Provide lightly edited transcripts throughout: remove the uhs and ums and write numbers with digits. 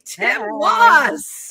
Tim Hey. Moss.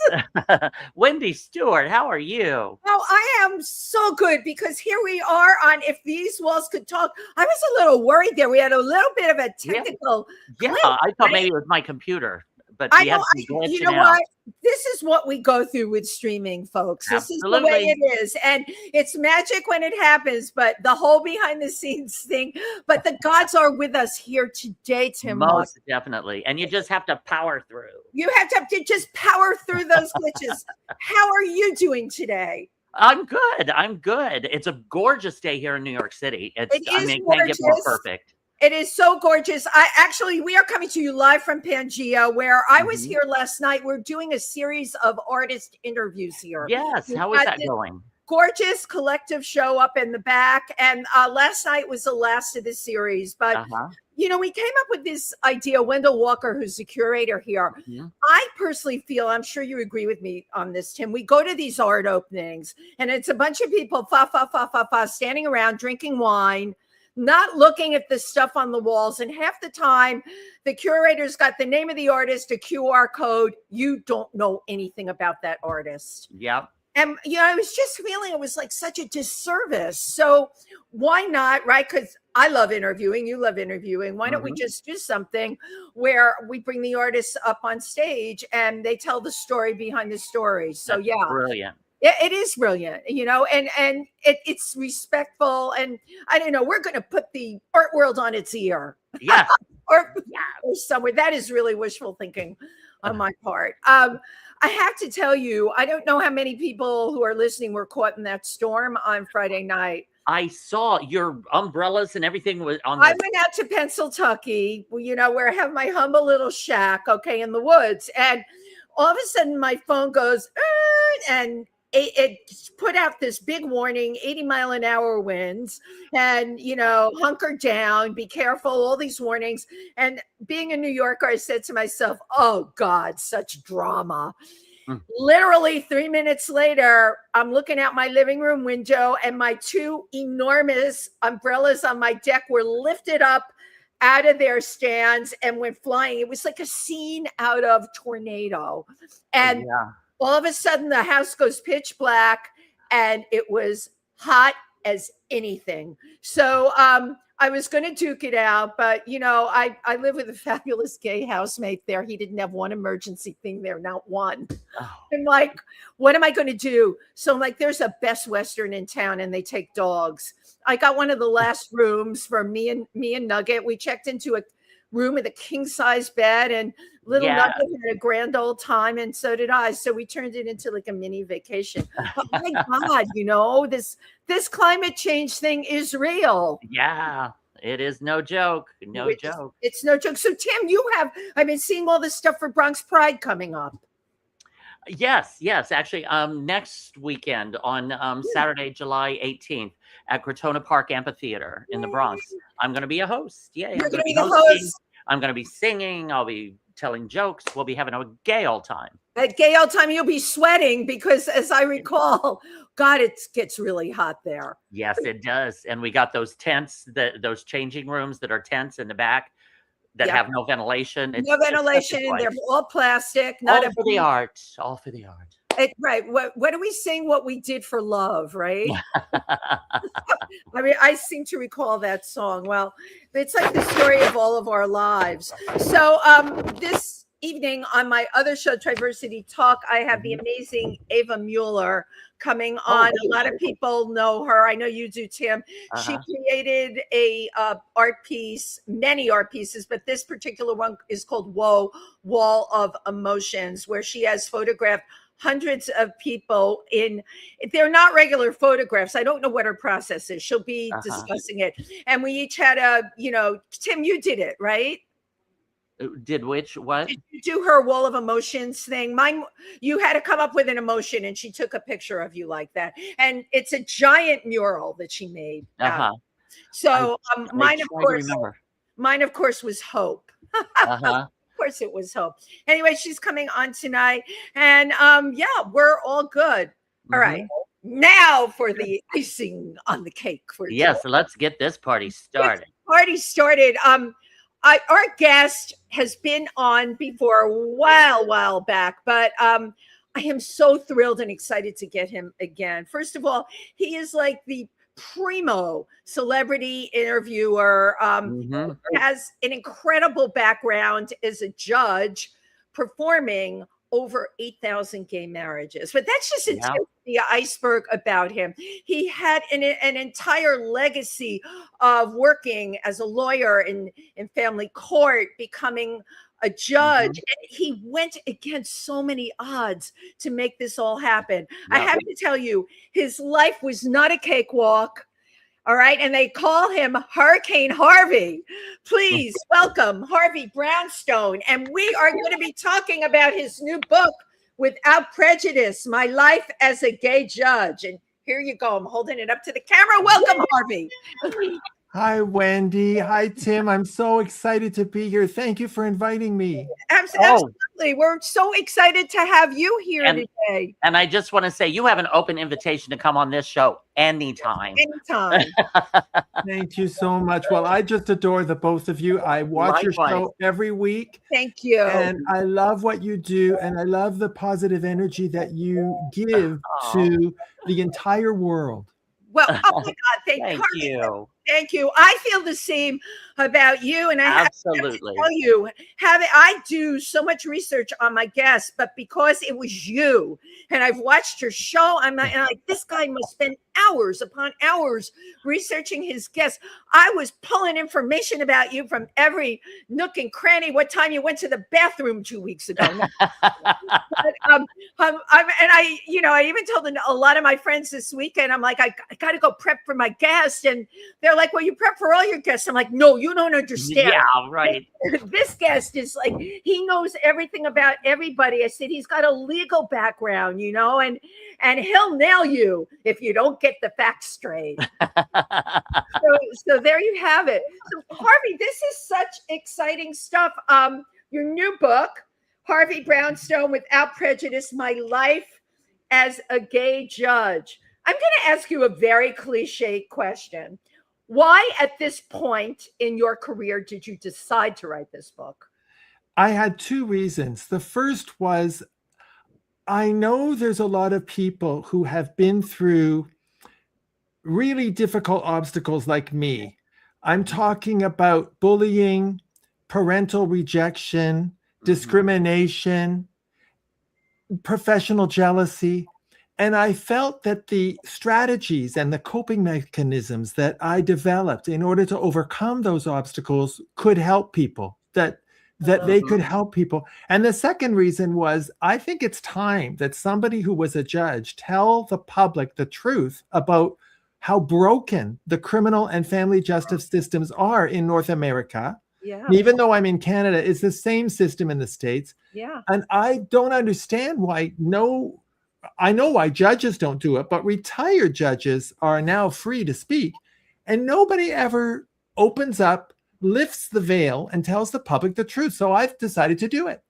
Wendy Stuart, how are you? Oh, I am so good because here we are on If These Walls Could Talk. I was a little worried there. We had a little bit of a technical glitch, I thought right? maybe it was my computer, but I we know. had some glitching You know out. what? This is what we go through with streaming, folks. This is the way Absolutely. it is. And it's magic when it happens, but the whole behind the scenes thing. But the gods are with us here today, Tim Moss. Most definitely. And you just have to power through. You have to just power through those glitches. How are you doing today? I'm good. I'm good. It's a gorgeous day here in New York City. It I is mean, it can't get more gorgeous. perfect. It is so gorgeous. We are coming to you live from Pangea, where I was here last night. We're doing a series of artist interviews here. Yes. How is that going? Gorgeous collective show up in the back. And last night was the last of the series. But, you know, we came up with this idea. Wendell Walker, who's the curator here. I personally feel, I'm sure you agree with me on this, Tim. We go to these art openings and it's a bunch of people standing around drinking wine, not looking at the stuff on the walls. And half the time, the curator's got the name of the artist, a QR code. You don't know anything about that artist. Yep. And, you know, I was just feeling it was like such a disservice. So why not, right? Because I love interviewing. You love interviewing. Why don't we just do something where we bring the artists up on stage and they tell the story behind the story? So, That's yeah. brilliant. It is brilliant, you know, and it's respectful. And I don't know, we're going to put the art world on its ear. Yeah. or somewhere. That is really wishful thinking on my part. I have to tell you, I don't know how many people who are listening were caught in that storm on Friday night. I saw your umbrellas and everything was on. I went out to Pennsylvania, you know, where I have my humble little shack, okay, in the woods. And all of a sudden my phone goes, and it put out this big warning, 80-mile-an-hour winds, and, you know, hunker down, be careful, all these warnings. And being a New Yorker, I said to myself, oh God, such drama. Literally 3 minutes later, I'm looking out my living room window and my two enormous umbrellas on my deck were lifted up out of their stands and went flying. It was like a scene out of Tornado. And all of a sudden the house goes pitch black and it was hot as anything. So I was going to duke it out, but you know, I live with a fabulous gay housemate there. He didn't have one emergency thing there, not one. I'm like, what am I going to do? So I'm like, there's a Best Western in town and they take dogs. I got one of the last rooms for me and Nugget. We checked into a room with a king size bed and little Nugget had a grand old time, and so did I. So we turned it into like a mini vacation. But my God, you know, this climate change thing is real. Yeah, it is no joke. No joke. It's no joke. So Tim, I've been seeing all this stuff for Bronx Pride coming up. Yes. Actually, next weekend on Saturday, July 18th at Crotona Park Amphitheater in the Bronx. I'm going to be a host. Yay. You're I'm going to be the hosting. host. I'm going to be singing. I'll be telling jokes. We'll be having a gay old time. At gay old time, you'll be sweating because, as I recall, God, it gets really hot there. Yes, it does. And we got those tents, those changing rooms that are tents in the back that have no ventilation. No ventilation, and they're all plastic. All for the art. All for the art. Right. What do we sing? What we did for love, right? I mean, I seem to recall that song. Well, it's like the story of all of our lives. So this evening on my other show, TriVersity Talk, I have the amazing Ava Mueller coming on. A lot of people know her. I know you do, Tim. She created a art piece, many art pieces, but this particular one is called Wall of Emotions, where she has photographed hundreds of people they're not regular photographs. I don't know what her process is. She'll be discussing it. And we each had Tim, you did it, right? Did which? What? Did you do her Wall of Emotions thing? Mine, you had to come up with an emotion and she took a picture of you like that. And it's a giant mural that she made. So mine, of course, was hope. Of course it was hope. Anyway, she's coming on tonight. And we're all good. All right. Now for the icing on the cake. Let's get this party started. Party started. our guest has been on before a while back, but I am so thrilled and excited to get him again. First of all, he is like the primo celebrity interviewer, has an incredible background as a judge performing over 8,000 gay marriages. But that's just a tip of the iceberg about him. He had an entire legacy of working as a lawyer in family court, becoming a judge, and he went against so many odds to make this all happen. I have to tell you, his life was not a cakewalk. All right. And they call him Hurricane Harvey. Please welcome Harvey Brownstone. And we are going to be talking about his new book, Without Prejudice, My Life as a Gay Judge. And here you go. I'm holding it up to the camera. Welcome, Harvey. Hi, Wendy. Hi, Tim. I'm so excited to be here. Thank you for inviting me. Absolutely. We're so excited to have you here today. And I just want to say you have an open invitation to come on this show anytime. Anytime. Thank you so much. Well, I just adore the both of you. I watch your show every week. Thank you. And I love what you do. And I love the positive energy that you give to the entire world. Well, oh my God, thank you. Thank you. I feel the same about you, and I have to tell you, I do so much research on my guests, but because it was you, and I've watched your show, I'm like, this guy must spend hours upon hours researching his guests. I was pulling information about you from every nook and cranny. What time you went to the bathroom 2 weeks ago? I even told a lot of my friends this weekend, I'm like, I got to go prep for my guest, and they're like, well, you prep for all your guests. I'm like, no, you don't understand. Yeah, right. This guest is like, he knows everything about everybody. I said, he's got a legal background, and he'll nail you if you don't get the facts straight. so there you have it. So Harvey, this is such exciting stuff. Your new book, Harvey Brownstone, Without Prejudice, My Life as a Gay Judge. I'm going to ask you a very cliche question. Why at this point in your career did you decide to write this book? I had two reasons. The first was, I know there's a lot of people who have been through really difficult obstacles like me. I'm talking about bullying, parental rejection, discrimination, professional jealousy. And I felt that the strategies and the coping mechanisms that I developed in order to overcome those obstacles could help people, that they could help people. And the second reason was, I think it's time that somebody who was a judge tell the public the truth about how broken the criminal and family justice systems are in North America. Yeah. Even though I'm in Canada, it's the same system in the States. Yeah. And I don't understand why I know why judges don't do it, but retired judges are now free to speak. And nobody ever opens up, lifts the veil, and tells the public the truth. So I've decided to do it.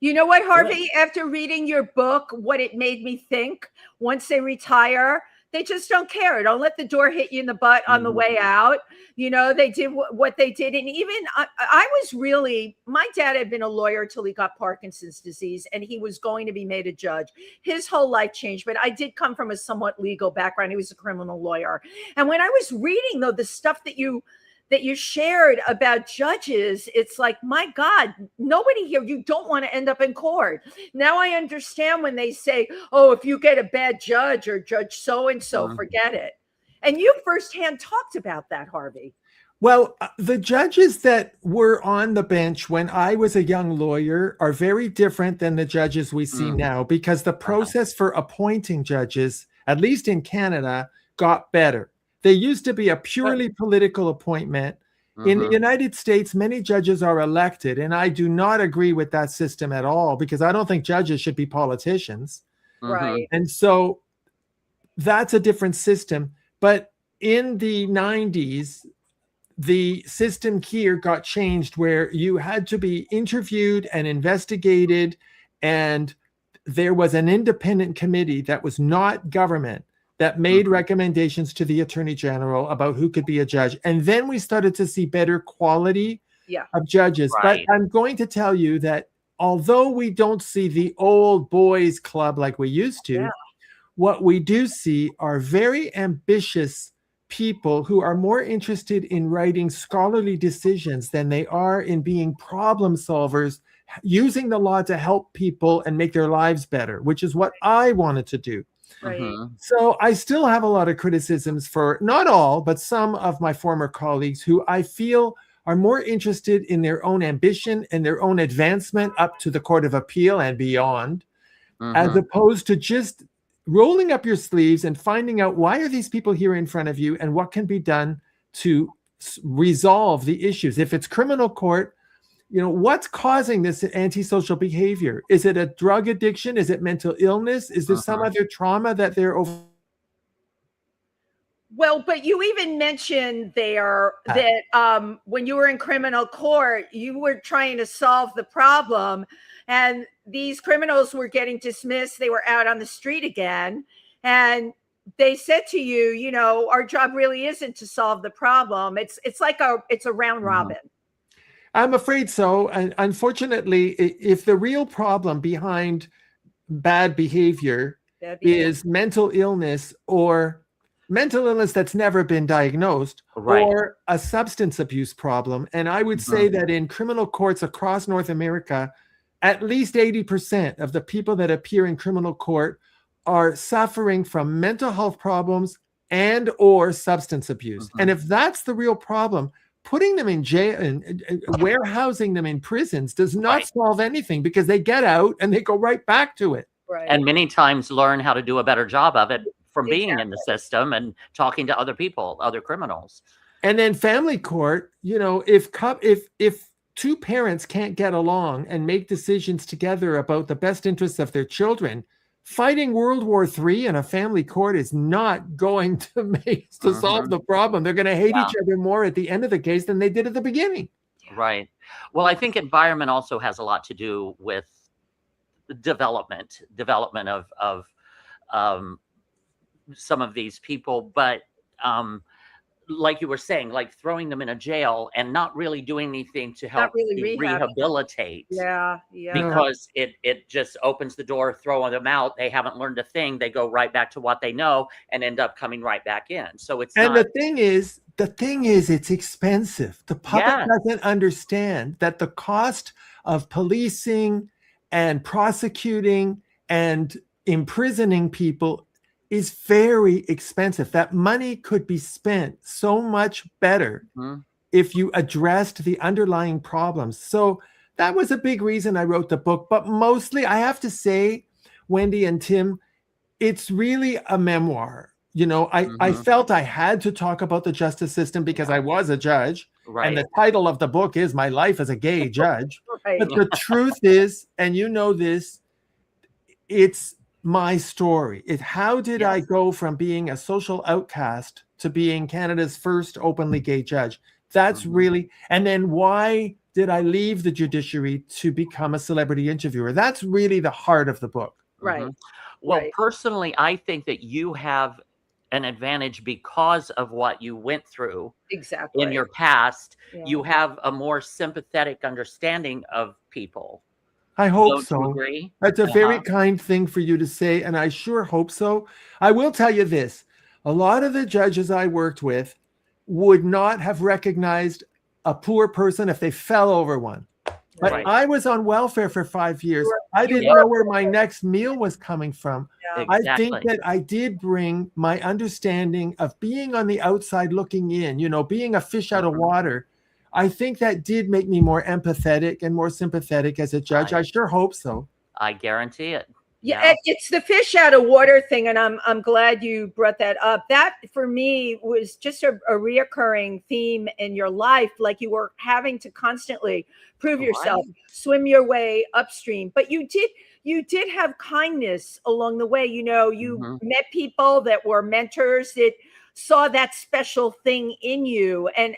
You know what, Harvey? After reading your book, what it made me think, once they retire, they just don't care. Don't let the door hit you in the butt on the way out. They did what they did. And even I was really, my dad had been a lawyer till he got Parkinson's disease, and he was going to be made a judge. His whole life changed, but I did come from a somewhat legal background. He was a criminal lawyer. And when I was reading, though, the stuff that you shared about judges, it's like, my God, nobody here, you don't want to end up in court. Now I understand when they say, oh, if you get a bad judge or judge so-and-so, forget it. And you firsthand talked about that, Harvey. Well, the judges that were on the bench when I was a young lawyer are very different than the judges we see now, because the process for appointing judges, at least in Canada, got better. There used to be a purely political appointment. In the United States, many judges are elected, and I do not agree with that system at all, because I don't think judges should be politicians. Right. And so that's a different system. But in the 90s, the system here got changed where you had to be interviewed and investigated, and there was an independent committee that was not government that made recommendations to the Attorney General about who could be a judge. And then we started to see better quality Yeah. of judges. Right. But I'm going to tell you that although we don't see the old boys club like we used to, what we do see are very ambitious people who are more interested in writing scholarly decisions than they are in being problem solvers, using the law to help people and make their lives better, which is what I wanted to do. Right. Mhm. So I still have a lot of criticisms for not all, but some of my former colleagues who I feel are more interested in their own ambition and their own advancement up to the Court of Appeal and beyond, as Mhm. opposed to just rolling up your sleeves and finding out why are these people here in front of you and what can be done to resolve the issues. If it's criminal court, what's causing this antisocial behavior? Is it a drug addiction? Is it mental illness? Is there some other trauma that they're over? Well, but you even mentioned there that when you were in criminal court, you were trying to solve the problem, and these criminals were getting dismissed. They were out on the street again, and they said to you, our job really isn't to solve the problem. It's like it's a round robin. I'm afraid so. And unfortunately, if the real problem behind bad behavior is mental illness or mental illness that's never been diagnosed, or a substance abuse problem. And I would say that in criminal courts across North America, at least 80% of the people that appear in criminal court are suffering from mental health problems and or substance abuse. And if that's the real problem, putting them in jail and warehousing them in prisons does not solve anything, because they get out and they go right back to it. And many times learn how to do a better job of it from being in the system and talking to other people, other criminals. And then family court, if two parents can't get along and make decisions together about the best interests of their children, fighting World War III in a family court is not going to solve the problem. They're going to hate each other more at the end of the case than they did at the beginning. Right. Well, I think environment also has a lot to do with development of some of these people, but like you were saying, like throwing them in a jail and not really doing anything to help rehabilitate. Because it just opens the door, throwing them out. They haven't learned a thing. They go right back to what they know and end up coming right back in. So the thing is, it's expensive. The public doesn't understand that the cost of policing and prosecuting and imprisoning people is very expensive. That money could be spent so much better if you addressed the underlying problems. So that was a big reason I wrote the book. But mostly, I have to say, Wendy and Tim, it's really a memoir. I felt I had to talk about the justice system because I was a judge. And the title of the book is My Life as a Gay Judge. But the truth is, and you know this, it's my story. How did I go from being a social outcast to being Canada's first openly gay judge? That's really, and then why did I leave the judiciary to become a celebrity interviewer? That's really the heart of the book. Well, personally, I think that you have an advantage because of what you went through in your past. You have a more sympathetic understanding of people. I hope so. That's a very kind thing for you to say, and I sure hope so. I will tell you this. A lot of the judges I worked with would not have recognized a poor person if they fell over one. But I was on welfare for 5 years. I didn't know where my next meal was coming from. I think that I did bring my understanding of being on the outside looking in, being a fish out of water. I think that did make me more empathetic and more sympathetic as a judge. I sure hope so. I guarantee it. Yeah, it's the fish out of water thing, and I'm glad you brought that up. That for me was just a reoccurring theme in your life, like you were having to constantly prove yourself, swim your way upstream. But you did have kindness along the way. You met people that were mentors that saw that special thing in you, and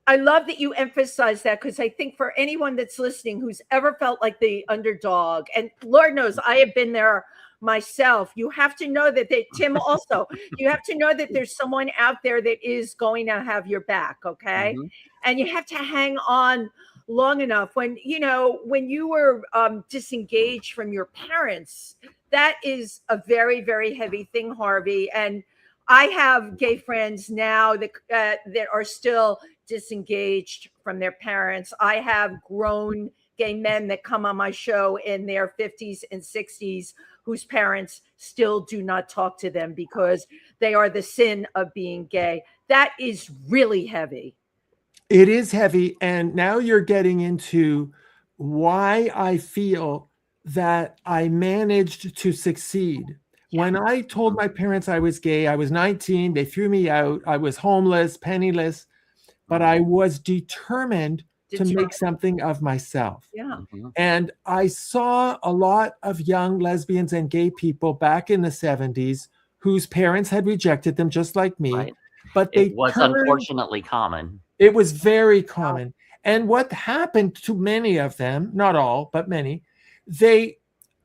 I love that you emphasize that, because I think for anyone that's listening who's ever felt like the underdog, and Lord knows I have been there myself. You have to know that Tim also, you have to know that there's someone out there that is going to have your back. Okay. And you have to hang on long enough. When you were disengaged from your parents, that is a very, very heavy thing, Harvey. And I have gay friends now that are still disengaged from their parents. I have grown gay men that come on my show in their 50s and 60s whose parents still do not talk to them because they are the sin of being gay. That is really heavy. It is heavy. And now you're getting into why I feel that I managed to succeed. When I told my parents I was gay, I was 19, they threw me out. I was homeless, penniless, but I was determined to make something of myself. Yeah. And I saw a lot of young lesbians and gay people back in the 70s whose parents had rejected them just like me. Right. But it was unfortunately common. It was very common. And what happened to many of them, not all, but many, they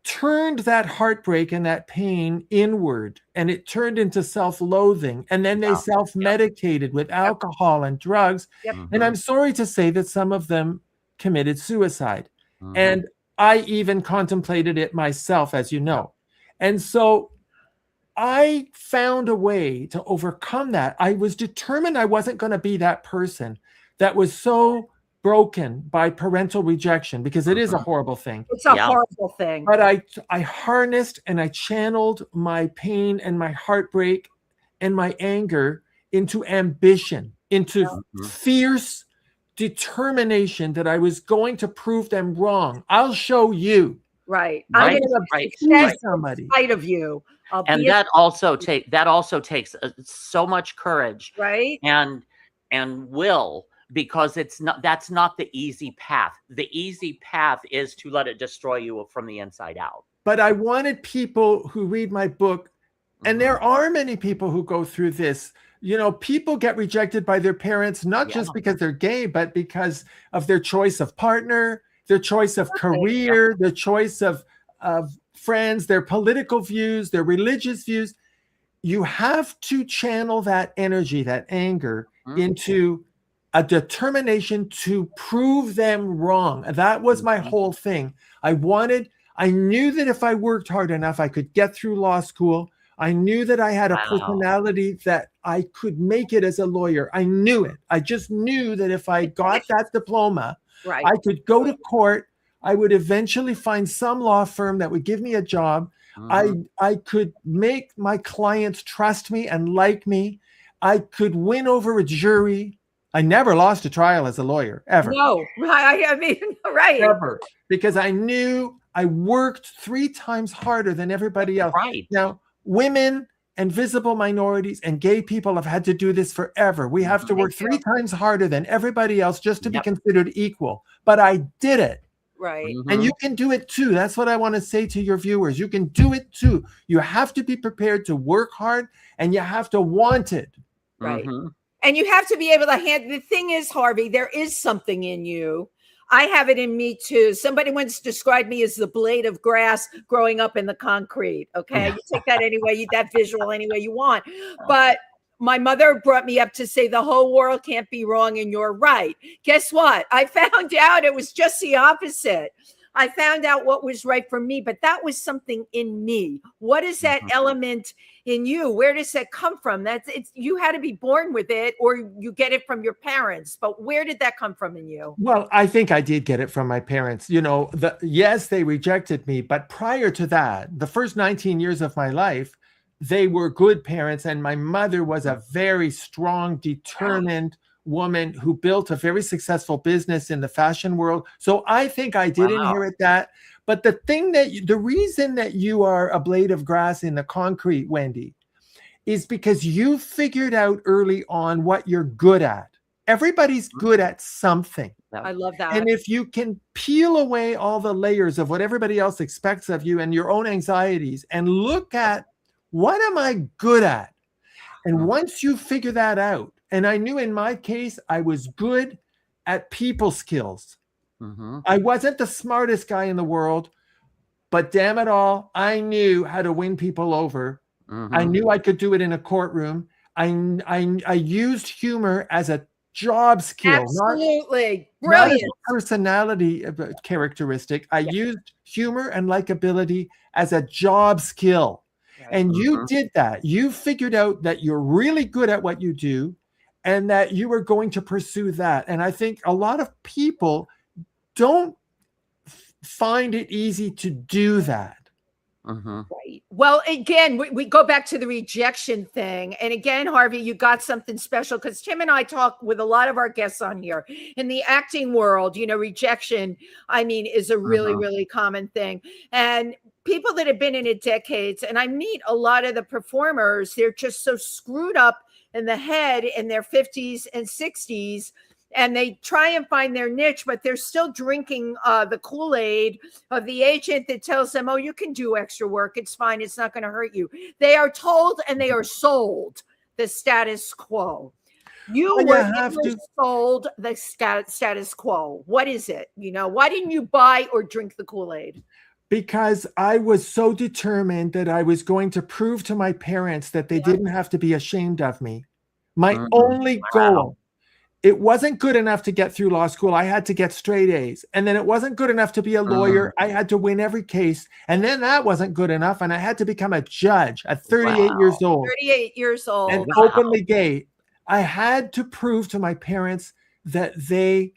turned that heartbreak and that pain inward, and it turned into self-loathing. And then they self-medicated with alcohol and drugs. And I'm sorry to say that some of them committed suicide. And I even contemplated it myself, as you know. And so I found a way to overcome that. I was determined I wasn't going to be that person that was so broken by parental rejection, because it is a horrible thing. It's a horrible thing. But I harnessed and I channeled my pain and my heartbreak and my anger into ambition, into fierce determination that I was going to prove them wrong. I'll show you. Right. I'm going to be somebody. In spite of you. And that also takes so much courage, right? And will. Because that's not the easy path. The easy path is to let it destroy you from the inside out. But I wanted people who read my book, and there are many people who go through this. People get rejected by their parents, not just because they're gay, but because of their choice of partner, their choice of career, their choice of friends, their political views, their religious views. You have to channel that energy, that anger into a determination to prove them wrong. That was my whole thing. I knew that if I worked hard enough, I could get through law school. I knew that I had a personality that I could make it as a lawyer. I knew it. I just knew that if I got that diploma, I could go to court. I would eventually find some law firm that would give me a job. I could make my clients trust me and like me. I could win over a jury. I never lost a trial as a lawyer, ever. No, I mean, right. Ever. Because I knew I worked 3 times harder than everybody else. Right. Now, women and visible minorities and gay people have had to do this forever. We have to work 3 times harder than everybody else just to be considered equal. But I did it. Right. And you can do it too. That's what I want to say to your viewers. You can do it too. You have to be prepared to work hard, and you have to want it. Right. And you have to be able to the thing is, Harvey, there is something in you. I have it in me too. Somebody once described me as the blade of grass growing up in the concrete. Okay. You take that that visual any way you want. But my mother brought me up to say the whole world can't be wrong and you're right. Guess what? I found out it was just the opposite. I found out what was right for me, but that was something in me. What is that element in you? Where does that come from? You had to be born with it, or you get it from your parents. But where did that come from in you? Well, I think I did get it from my parents. Yes, they rejected me, but prior to that, the first 19 years of my life, they were good parents, and my mother was a very strong, determined woman who built a very successful business in the fashion world. So I think I did inherit that. But the reason that you are a blade of grass in the concrete, Wendy, is because you figured out early on what you're good at. Everybody's good at something. I love that. And if you can peel away all the layers of what everybody else expects of you and your own anxieties and look at, what am I good at? And once you figure that out, and I knew in my case, I was good at people skills. I wasn't the smartest guy in the world. but damn it all, I knew how to win people over. I knew I could do it in a courtroom. I used humor as a job skill. Absolutely. Brilliant. Not as a personality characteristic. I used humor and likability as a job skill. Right. And you did that. You figured out that you're really good at what you do and that you were going to pursue that. And I think a lot of people don't find it easy to do that. Right. Well, again, we go back to the rejection thing. And again, Harvey, you got something special because Tim and I talk with a lot of our guests on here. In the acting world, rejection, I mean, is a really, really common thing. And people that have been in it decades, and I meet a lot of the performers, they're just so screwed up in the head in their 50s and 60s. And they try and find their niche, but they're still drinking the Kool-Aid of the agent that tells them, oh, you can do extra work. It's fine. It's not going to hurt you. They are told and they are sold the status quo. You were sold the status quo. What is it? Why didn't you buy or drink the Kool-Aid? Because I was so determined that I was going to prove to my parents that they didn't have to be ashamed of me. My only goal. It wasn't good enough to get through law school. I had to get straight A's. And then it wasn't good enough to be a lawyer. I had to win every case. And then that wasn't good enough. And I had to become a judge at 38 years old. 38 years old. And openly gay. I had to prove to my parents that they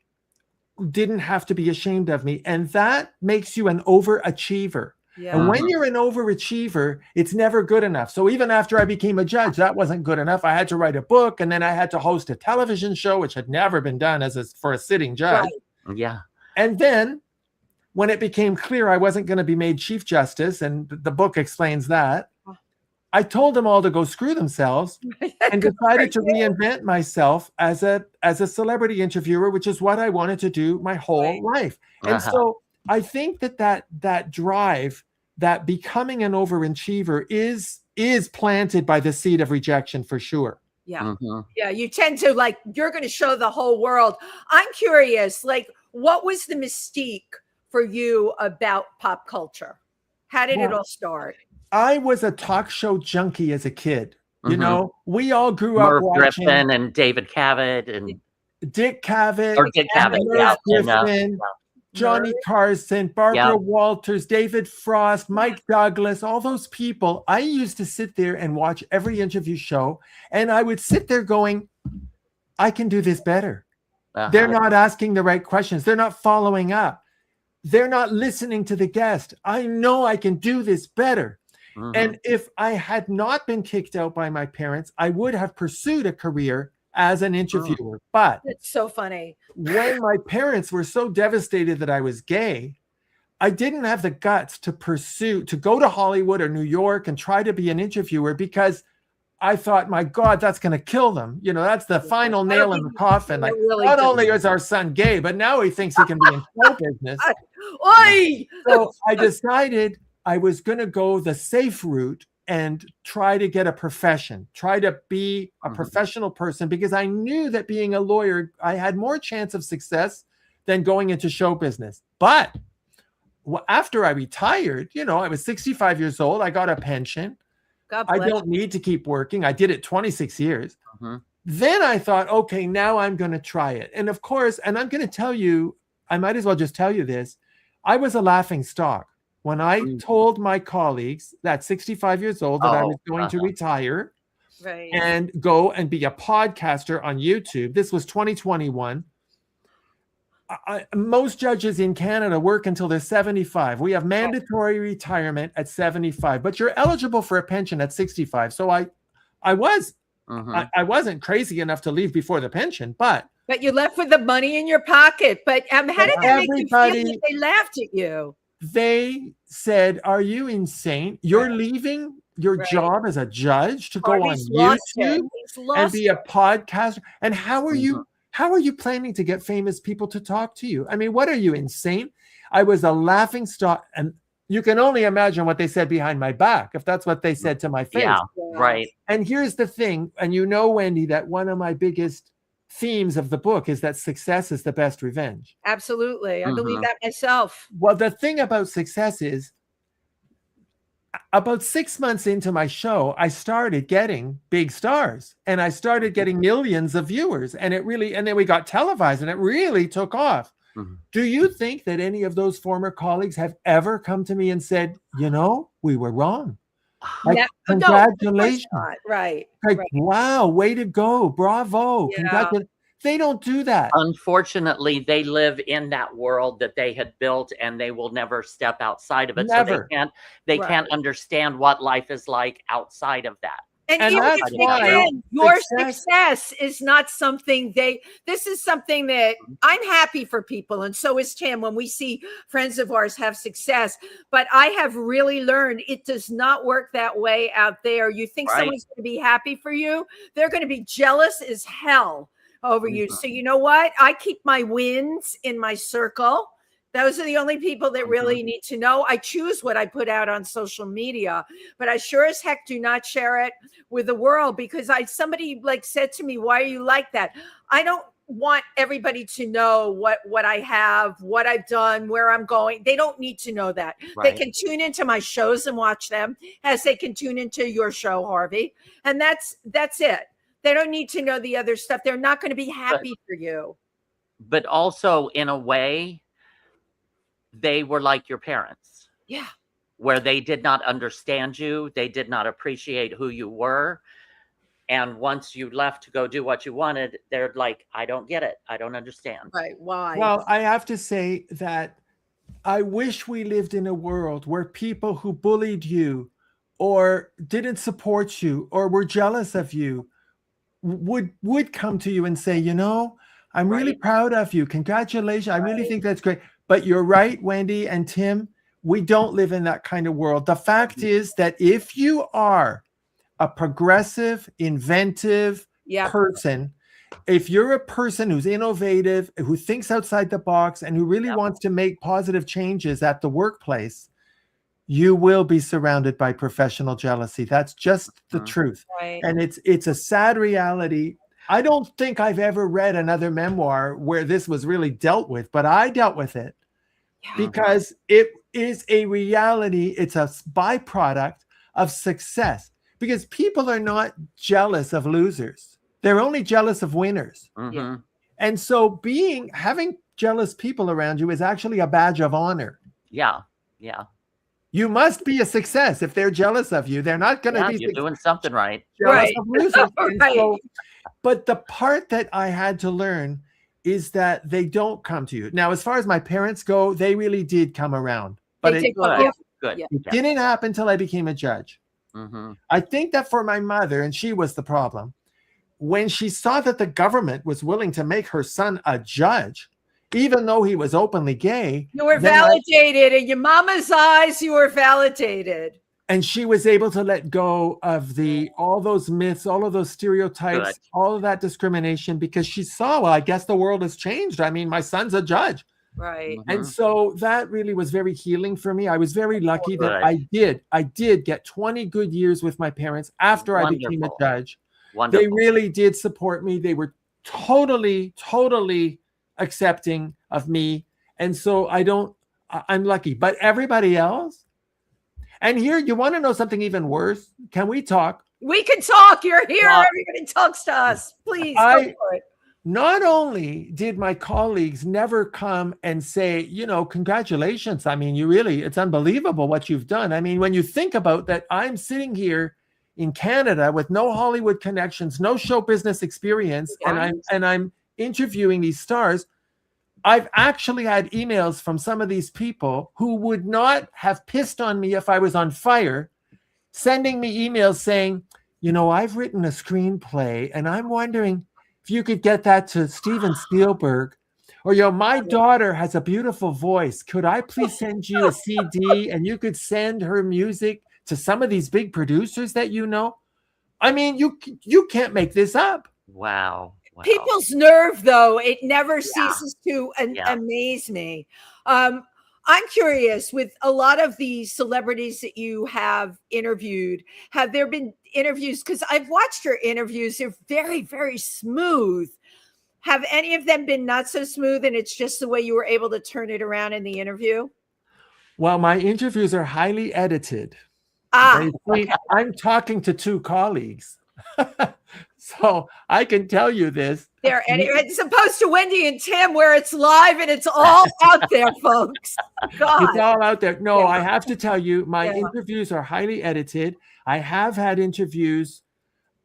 didn't have to be ashamed of me. And that makes you an overachiever. Yeah. And when you're an overachiever, it's never good enough. So even after I became a judge, that wasn't good enough. I had to write a book, and then I had to host a television show, which had never been done for a sitting judge. Right. Yeah. And then when it became clear I wasn't going to be made Chief Justice, and the book explains that, I told them all to go screw themselves and decided to reinvent myself as a celebrity interviewer, which is what I wanted to do my whole life. And so I think that drive, that becoming an overachiever is planted by the seed of rejection for sure. Yeah. Yeah. You tend to you're going to show the whole world. I'm curious, what was the mystique for you about pop culture? How did it all start? I was a talk show junkie as a kid. We all grew up watching Griffin and David Cavett and Dick Cavett. Or Dick Cavett. Griffin, Johnny Carson, Barbara Walters, David Frost, Mike Douglas, all those people. I used to sit there and watch every interview show, and I would sit there going, I can do this better. They're not asking the right questions. They're not following up. They're not listening to the guest. I know I can do this better. And if I had not been kicked out by my parents, I would have pursued a career as an interviewer. But it's so funny. When my parents were so devastated that I was gay, I didn't have the guts to go to Hollywood or New York and try to be an interviewer because I thought, my God, that's going to kill them. That's the final nail in the coffin. Not only is our son gay, but now he thinks he can be in show business. So I decided I was going to go the safe route and try to get a profession, try to be a professional person, because I knew that being a lawyer, I had more chance of success than going into show business. But after I retired, I was 65 years old. I got a pension. I don't need to keep working. I did it 26 years. Then I thought, okay, now I'm going to try it. And of course, and I'm going to tell you, I might as well just tell you this. I was a laughing stock. When I told my colleagues at 65 years old that I was going to retire and go and be a podcaster on YouTube, this was 2021. Most judges in Canada work until they're 75. We have mandatory retirement at 75, but you're eligible for a pension at 65. So I wasn't crazy enough to leave before the pension, but you left with the money in your pocket. But how did that make you feel that they laughed at you? They said, are you insane? You're leaving your job as a judge to go on YouTube and be a podcaster? And how are you planning to get famous people to talk to you? I mean, what are you, insane? I was a laughing stock, and you can only imagine what they said behind my back if that's what they said to my face. Yeah, right. And here's the thing, and Wendy, that one of my biggest themes of the book is that success is the best revenge. Absolutely. I believe that myself. Well, the thing about success is about 6 months into my show, I started getting big stars and I started getting millions of viewers, and then we got televised and it really took off. Mm-hmm. Do you think that any of those former colleagues have ever come to me and said, we were wrong? Like, congratulations. No, right. Like, right. Wow, way to go. Bravo. Yeah. Congratulations. They don't do that. Unfortunately, they live in that world that they had built, and they will never step outside of it. Never. So they can't understand what life is like outside of that. And that's why your success is not something this is something that I'm happy for people. And so is Tim when we see friends of ours have success. But I have really learned it does not work that way out there. You think someone's going to be happy for you, they're going to be jealous as hell over you. So you know what? I keep my wins in my circle. Those are the only people that really need to know. I choose what I put out on social media, but I sure as heck do not share it with the world, because somebody said to me, why are you like that? I don't want everybody to know what I have, what I've done, where I'm going. They don't need to know that. Right. They can tune into my shows and watch them as they can tune into your show, Harvey. And that's it. They don't need to know the other stuff. They're not going to be happy for you. But also, in a way, they were like your parents. Yeah. Where they did not understand you. They did not appreciate who you were. And once you left to go do what you wanted, they're like, I don't get it. I don't understand. Right. Why? Well, I have to say that I wish we lived in a world where people who bullied you or didn't support you or were jealous of you would come to you and say, I'm really proud of you. Congratulations. I really think that's great. But you're right, Wendy and Tim, we don't live in that kind of world. The fact is that if you are a progressive, inventive person, if you're a person who's innovative, who thinks outside the box, and who really wants to make positive changes at the workplace, you will be surrounded by professional jealousy. That's just the truth. Right. And it's a sad reality. I don't think I've ever read another memoir where this was really dealt with, but I dealt with it because it is a reality. It's a byproduct of success, because people are not jealous of losers. They're only jealous of winners. Mm-hmm. And so having jealous people around you is actually a badge of honor. Yeah. You must be a success. If they're jealous of you, they're not going to be you're doing something right. Jealous of losers. So, but the part that I had to learn is that they don't come to you. Now, as far as my parents go, they really did come around. But it didn't happen until I became a judge. Mm-hmm. I think that for my mother, and she was the problem, when she saw that the government was willing to make her son a judge, even though he was openly gay. You were validated. In your mama's eyes, you were validated. And she was able to let go of all those myths, all of those stereotypes, all of that discrimination, because she saw, well, I guess the world has changed. I mean, my son's a judge. Right. Mm-hmm. And so that really was very healing for me. I was very lucky that I did get 20 good years with my parents after I became a judge. Wonderful. They really did support me. They were totally accepting of me. And so I'm lucky. But everybody else, and here, you want to know something even worse? Can we talk? We can talk. You're here. Everybody talks to us. Please go for it. Not only did my colleagues never come and say, congratulations. I mean, it's unbelievable what you've done. I mean, when you think about that, I'm sitting here in Canada with no Hollywood connections, no show business experience, and I'm interviewing these stars. I've actually had emails from some of these people who would not have pissed on me if I was on fire, sending me emails saying, I've written a screenplay and I'm wondering if you could get that to Steven Spielberg, or my daughter has a beautiful voice. Could I please send you a CD and you could send her music to some of these big producers that you know? I mean, you can't make this up. Wow. People's nerve, though, it never ceases to amaze me. I'm curious, with a lot of the celebrities that you have interviewed, have there been interviews? Because I've watched your interviews. They're very, very smooth. Have any of them been not so smooth, and it's just the way you were able to turn it around in the interview? Well, my interviews are highly edited. See, I'm talking to two colleagues. So I can tell you this. There, and it's opposed to Wendy and Tim, where it's live and it's all out there, folks. God. It's all out there. No, I have to tell you, my interviews are highly edited. I have had interviews.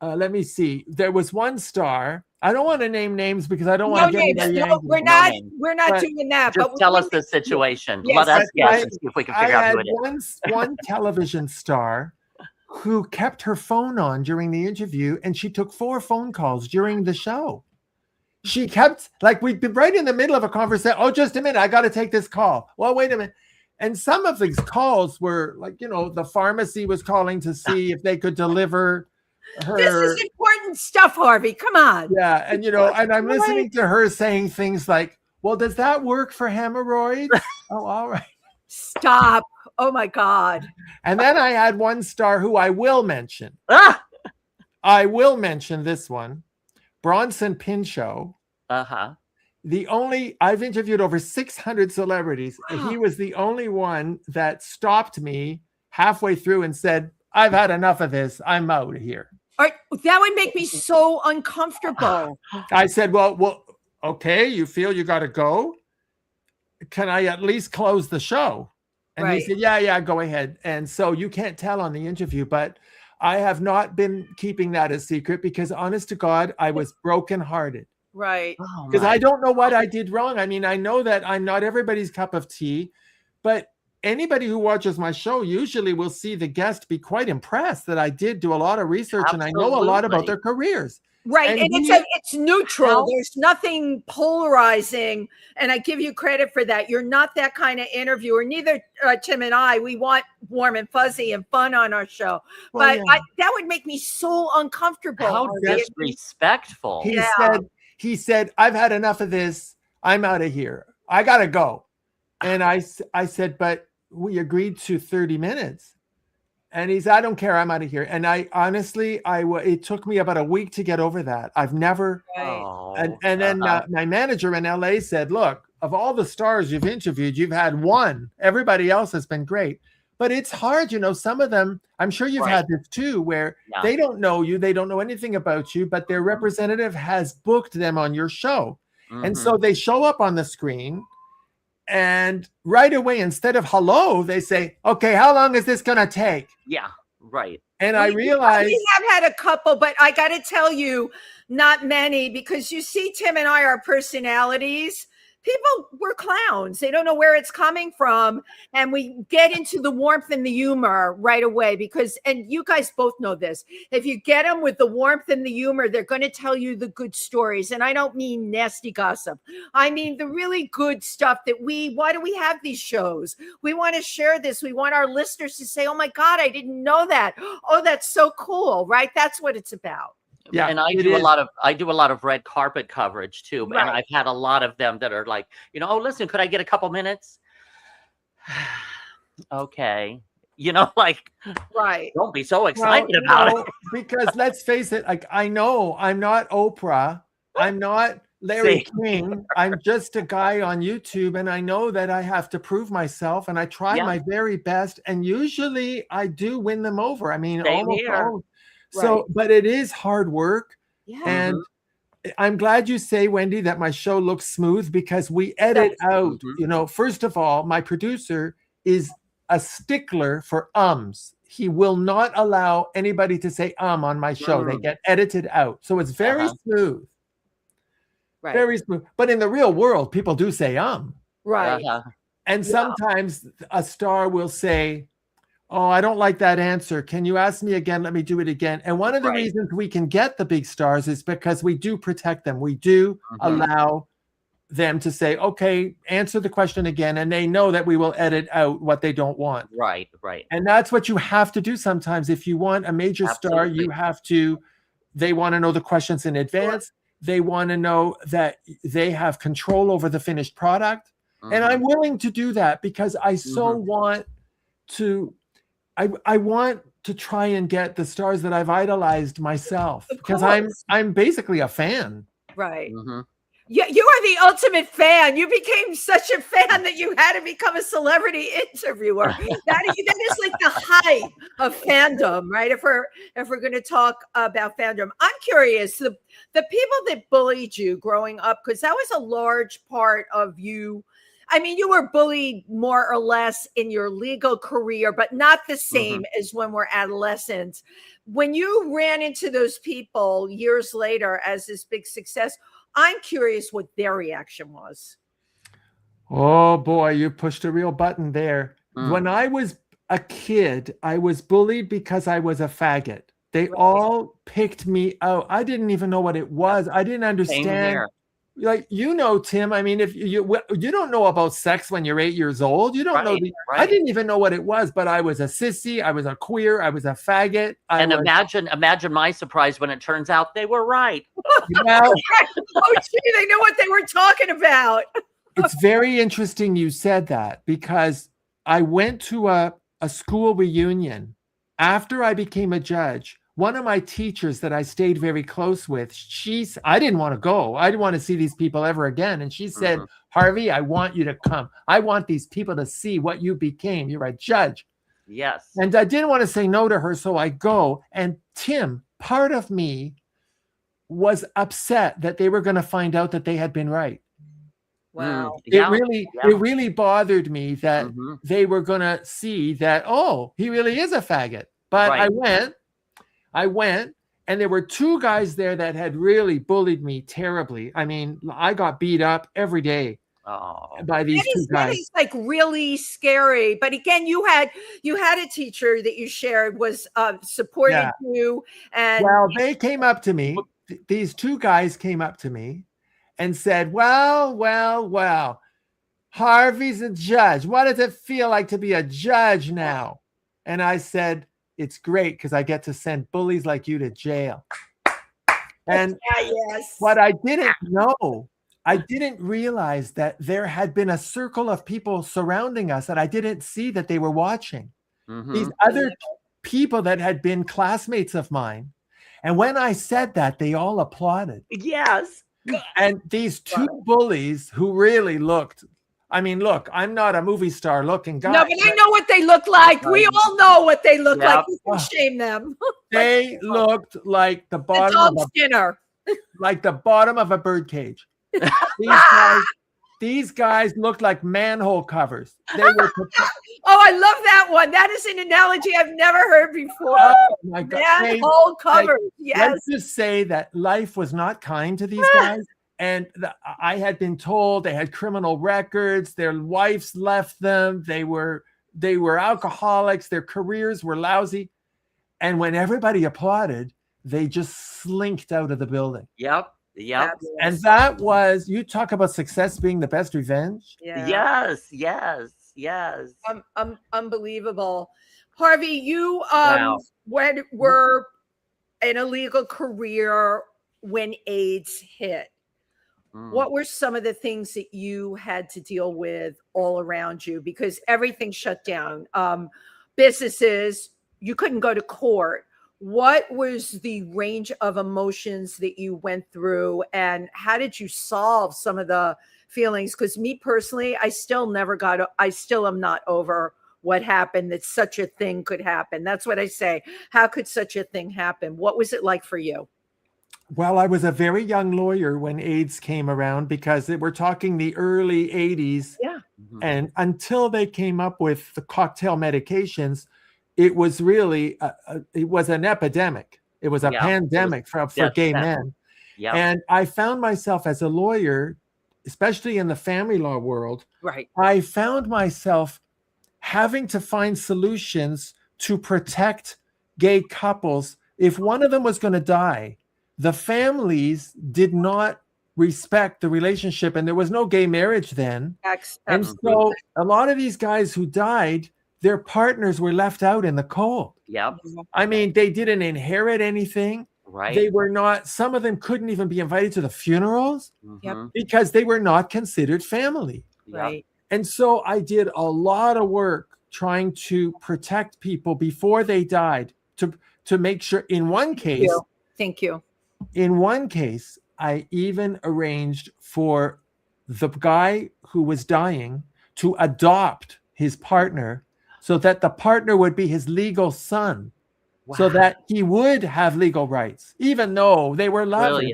Let me see. There was one star. I don't want to name names because I don't want to get anybody angry. We're not doing that. Just tell us the situation. Let us guess and see if we can figure out who it is. One television star who kept her phone on during the interview, and she took 4 phone calls during the show. She kept, like, we'd be right in the middle of a conversation. Oh, just a minute, I got to take this call. Well, wait a minute. And some of these calls were like, the pharmacy was calling to see if they could deliver her. This is important stuff, Harvey. Come on. Yeah, and and I'm listening to her saying things like, well, does that work for hemorrhoids? Oh, all right. Stop. Oh my God. And then I had one star who I will mention. I will mention this one. Bronson Pinchot. I've interviewed over 600 celebrities. And he was the only one that stopped me halfway through and said, I've had enough of this. I'm out of here. That would make me so uncomfortable. I said, well, okay, you feel you got to go? Can I at least close the show? And he said, yeah, go ahead. And so you can't tell on the interview, but I have not been keeping that a secret because honest to God, I was brokenhearted. Right. Because I don't know what I did wrong. I mean, I know that I'm not everybody's cup of tea, but anybody who watches my show usually will see the guest be quite impressed that I did do a lot of research and I know a lot about their careers. Right. And it's neutral. There's nothing polarizing. And I give you credit for that. You're not that kind of interviewer. Neither Tim and I. We want warm and fuzzy and fun on our show. But that would make me so uncomfortable. How disrespectful. He said, I've had enough of this. I'm out of here. I got to go. And I said, but we agreed to 30 minutes. And he said, I don't care. I'm out of here. And I honestly, it took me about a week to get over that. I've never. And then my manager in LA said, look, of all the stars you've interviewed, you've had one. Everybody else has been great. But it's hard. Some of them, I'm sure you've had this too, where they don't know you. They don't know anything about you, but their representative has booked them on your show. And so they show up on the screen. And right away, instead of hello, they say, okay, how long is this going to take? Yeah, right. And I realized we have had a couple, but I got to tell you, not many, because you see, Tim and I are personalities. People, we're clowns. They don't know where it's coming from. And we get into the warmth and the humor right away because, and you guys both know this, if you get them with the warmth and the humor, they're going to tell you the good stories. And I don't mean nasty gossip. I mean the really good stuff why do we have these shows? We want to share this. We want our listeners to say, oh my God, I didn't know that. Oh, that's so cool, right? That's what it's about. Yeah, and I do a lot of red carpet coverage too, and I've had a lot of them that are like, oh, listen, could I get a couple minutes? Okay, don't be so excited about it. Because let's face it, like I know I'm not Oprah, I'm not Larry King, I'm just a guy on YouTube, and I know that I have to prove myself, and I try my very best, and usually I do win them over. I mean, So, but it is hard work. Yeah. And I'm glad you say, Wendy, that my show looks smooth because we edit out, first of all, my producer is a stickler for ums. He will not allow anybody to say on my show. They get edited out. So it's very smooth. Right. Very smooth. But in the real world, people do say Right. And sometimes a star will say, oh, I don't like that answer. Can you ask me again? Let me do it again. And one of the reasons we can get the big stars is because we do protect them. We do allow them to say, okay, answer the question again. And they know that we will edit out what they don't want. Right. And that's what you have to do sometimes. If you want a major star, they want to know the questions in advance. They want to know that they have control over the finished product. And I'm willing to do that because I so want to... I want to try and get the stars that I've idolized myself because I'm basically a fan. Right. Yeah, you are the ultimate fan. You became such a fan that you had to become a celebrity interviewer. That is like the height of fandom, right? If we're going to talk about fandom, I'm curious, the people that bullied you growing up, because that was a large part of you. I mean, you were bullied more or less in your legal career, but not the same as when we're adolescents. When you ran into those people years later as this big success, I'm curious what their reaction was. Oh boy, you pushed a real button there. When I was a kid, I was bullied because I was a faggot. They all picked me out. I didn't even know what it was. I didn't understand. Like, Tim, I mean, if you don't know about sex when you're 8 years old, you don't know. I didn't even know what it was, but I was a sissy, I was a queer, I was a faggot. Imagine my surprise when it turns out they were right. Well, oh, gee, they know what they were talking about. It's very interesting you said that, because I went to a school reunion after I became a judge. One of my teachers that I stayed very close with, I didn't want to go. I didn't want to see these people ever again. And she said, Harvey, I want you to come. I want these people to see what you became. You're a judge. Yes. And I didn't want to say no to her. So I go. And Tim, part of me was upset that they were going to find out that they had been right. Wow. It really bothered me that they were going to see that, oh, he really is a faggot. But I went, and there were two guys there that had really bullied me terribly. I mean, I got beat up every day by these two guys. That is like really scary. But again, you had a teacher that you shared was supported you. And well, they came up to me. These two guys came up to me and said, well, Harvey's a judge. What does it feel like to be a judge now? And I said, it's great because I get to send bullies like you to jail. And what I didn't know, I didn't realize that there had been a circle of people surrounding us that I didn't see that they were watching. These other people that had been classmates of mine. And when I said that, they all applauded. Yes. And these two bullies who really looked, I mean, look, I'm not a movie star looking guy. No, but I know what they look like. We all know what they look like. You can shame them. They looked like the bottom of a bird cage. These guys looked like manhole covers. They were oh, I love that one. That is an analogy I've never heard before. Oh my God. Manhole covers. Yes. Let's just say that life was not kind to these guys. And I had been told they had criminal records. Their wives left them. They were alcoholics. Their careers were lousy. And when everybody applauded, they just slinked out of the building. Yep. And that was, you talk about success being the best revenge. Yeah. Yes. Unbelievable. Harvey, you were in a legal career when AIDS hit. What were some of the things that you had to deal with all around you? Because everything shut down. Businesses, you couldn't go to court. What was the range of emotions that you went through, and how did you solve some of the feelings? Because me personally, I still am not over what happened, that such a thing could happen. That's what I say. How could such a thing happen? What was it like for you? Well, I was a very young lawyer when AIDS came around, because we're talking the early 80s. Yeah. And until they came up with the cocktail medications, it was really, it was an epidemic. It was a pandemic for gay men. Yeah. And I found myself as a lawyer, especially in the family law world, I found myself having to find solutions to protect gay couples. If one of them was going to die, the families did not respect the relationship, and there was no gay marriage then. And so a lot of these guys who died, their partners were left out in the cold. Yep. I mean, they didn't inherit anything. Right. They were not, some of them couldn't even be invited to the funerals because they were not considered family. Right. And so I did a lot of work trying to protect people before they died, to make sure in one case. Thank you. In one case, I even arranged for the guy who was dying to adopt his partner so that the partner would be his legal son. Wow. So that he would have legal rights, even though they were lovers.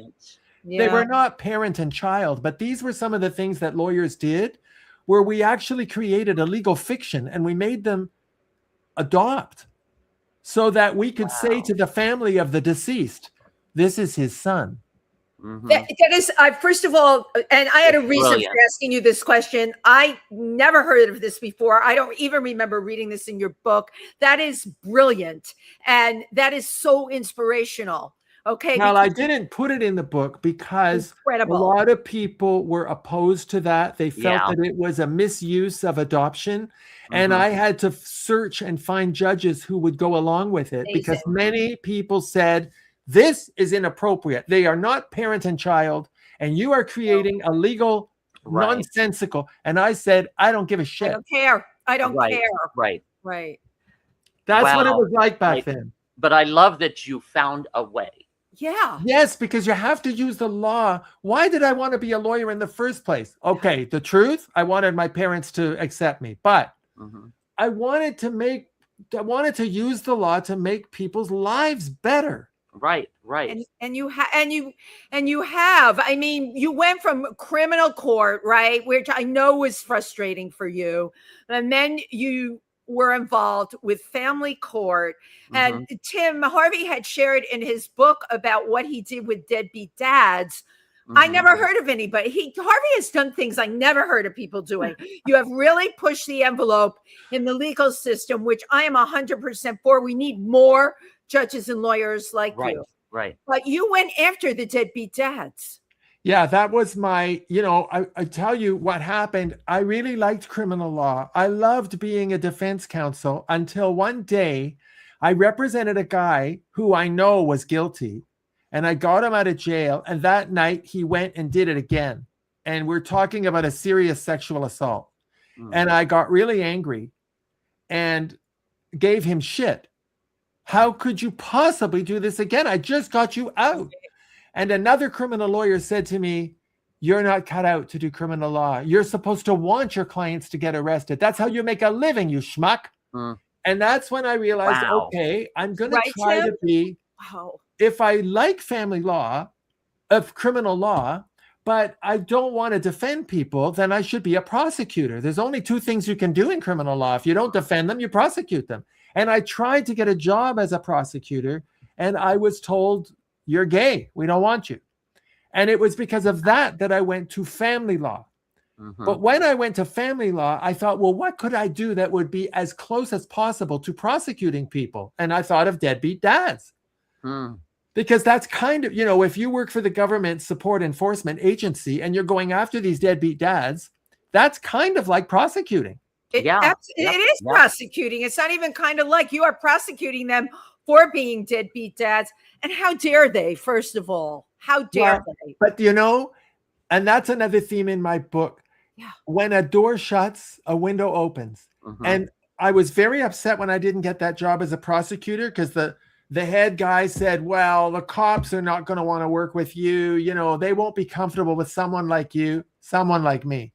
Yeah. They were not parent and child, but these were some of the things that lawyers did where we actually created a legal fiction and we made them adopt so that we could say to the family of the deceased, this is his son. Mm-hmm. That is, first of all, and I had a reason for asking you this question. I never heard of this before. I don't even remember reading this in your book. That is brilliant. And that is so inspirational. Okay. Well, I didn't put it in the book because a lot of people were opposed to that. They felt that it was a misuse of adoption. Mm-hmm. And I had to search and find judges who would go along with it because many people said, this is inappropriate. They are not parent and child, and you are creating a legal nonsensical. And I said, I don't give a shit. I don't care. I don't care. Right. That's what it was like back then. But I love that you found a way. Yeah. Yes, because you have to use the law. Why did I want to be a lawyer in the first place? Okay, the truth, I wanted my parents to accept me, but I wanted to use the law to make people's lives better. Right. And you have, I mean, you went from criminal court, right, which I know was frustrating for you, and then you were involved with family court. And Tim Harvey had shared in his book about what he did with deadbeat dads. I never heard of anybody. Harvey has done things I never heard of people doing. You have really pushed the envelope in the legal system, which I am 100% for. We need more judges and lawyers like you. Right. But you went after the deadbeat dads. Yeah, that was my, I tell you what happened. I really liked criminal law. I loved being a defense counsel until one day I represented a guy who I know was guilty, and I got him out of jail. And that night he went and did it again. And we're talking about a serious sexual assault. And I got really angry and gave him shit. How could you possibly do this again? I just got you out. And another criminal lawyer said to me, you're not cut out to do criminal law. You're supposed to want your clients to get arrested. That's how you make a living, you schmuck. And that's when I realized, okay, I'm going to try to be, if I like family law, of criminal law, but I don't want to defend people, then I should be a prosecutor. There's only two things you can do in criminal law. If you don't defend them, you prosecute them. And I tried to get a job as a prosecutor, and I was told, you're gay. We don't want you. And it was because of that I went to family law. But when I went to family law, I thought, well, what could I do that would be as close as possible to prosecuting people? And I thought of deadbeat dads. Because that's kind of, if you work for the government support enforcement agency and you're going after these deadbeat dads, that's kind of like prosecuting. It is prosecuting. It's not even kind of like, you are prosecuting them for being deadbeat dads. And how dare they, first of all? How dare they? But and that's another theme in my book. Yeah. When a door shuts, a window opens. And I was very upset when I didn't get that job as a prosecutor, because the head guy said, well, the cops are not going to want to work with you. They won't be comfortable with someone like you, someone like me.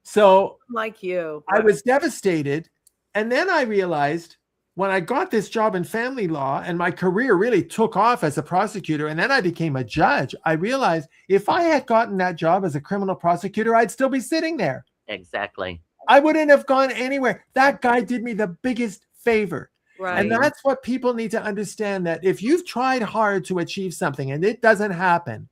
So like you, I was devastated. And then I realized, when I got this job in family law and my career really took off as a prosecutor, and then I became a judge, I realized if I had gotten that job as a criminal prosecutor, I'd still be sitting there. Exactly. I wouldn't have gone anywhere. That guy did me the biggest favor. Right. And that's what people need to understand, that if you've tried hard to achieve something and it doesn't happen,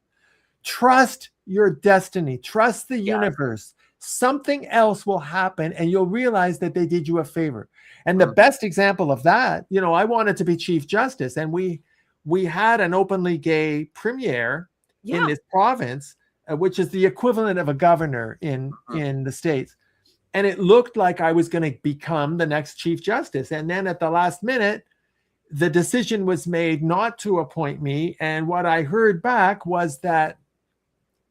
trust your destiny, trust the universe. Something else will happen and you'll realize that they did you a favor. And the best example of that, I wanted to be Chief Justice, and we had an openly gay premier in this province, which is the equivalent of a governor in the States. And it looked like I was going to become the next Chief Justice. And then at the last minute, the decision was made not to appoint me. And what I heard back was that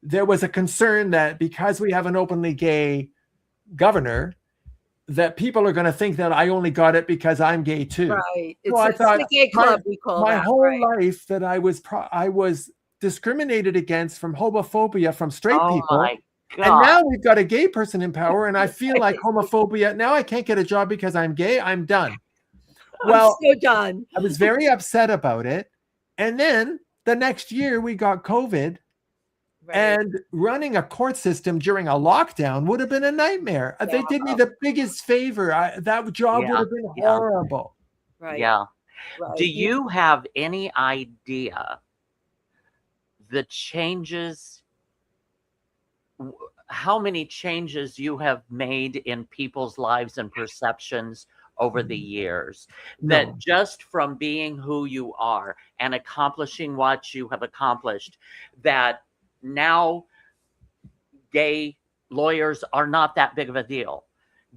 there was a concern that because we have an openly gay governor, that people are going to think that I only got it because I'm gay too. Right. So I thought the gay club, we call my that, whole life that I was discriminated against from homophobia from straight people. My God. And now we've got a gay person in power, and I feel like homophobia. Now I can't get a job because I'm gay. I'm done. Well, I'm so done. I was very upset about it. And then the next year we got COVID. Right. And running a court system during a lockdown would have been a nightmare. Yeah. They did me the biggest favor. That job would have been horrible. Right. Yeah. Right. Do you have any idea the changes, how many changes you have made in people's lives and perceptions over the years? That just from being who you are and accomplishing what you have accomplished, that now gay lawyers are not that big of a deal.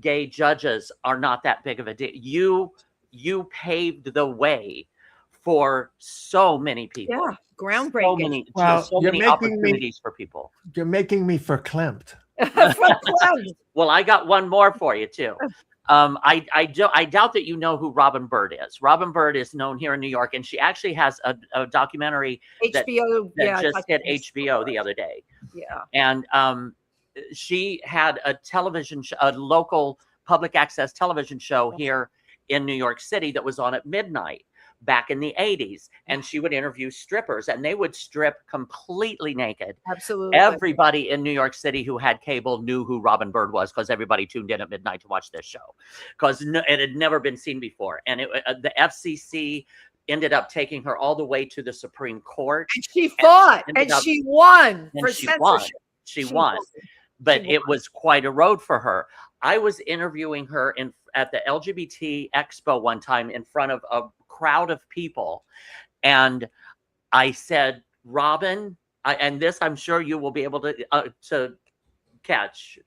Gay judges are not that big of a deal. You paved the way for so many people. Yeah, groundbreaking. So many opportunities for people. You're making me verklempt. Well, I got one more for you too. I doubt that you know who Robin Bird is. Robin Bird is known here in New York, and she actually has a documentary HBO that just hit HBO the other day. Yeah, and she had a television show, a local public access television show here in New York City that was on at midnight back in the 80s, and she would interview strippers, and they would strip completely naked. Absolutely. Everybody in New York City who had cable knew who Robin Bird was, because everybody tuned in at midnight to watch this show, because it had never been seen before. And the FCC ended up taking her all the way to the Supreme Court. And she fought, and she won for censorship. She won. But it was quite a road for her. I was interviewing her at the LGBT Expo one time in front of a crowd of people, and I said, Robin, and this I'm sure you will be able to catch.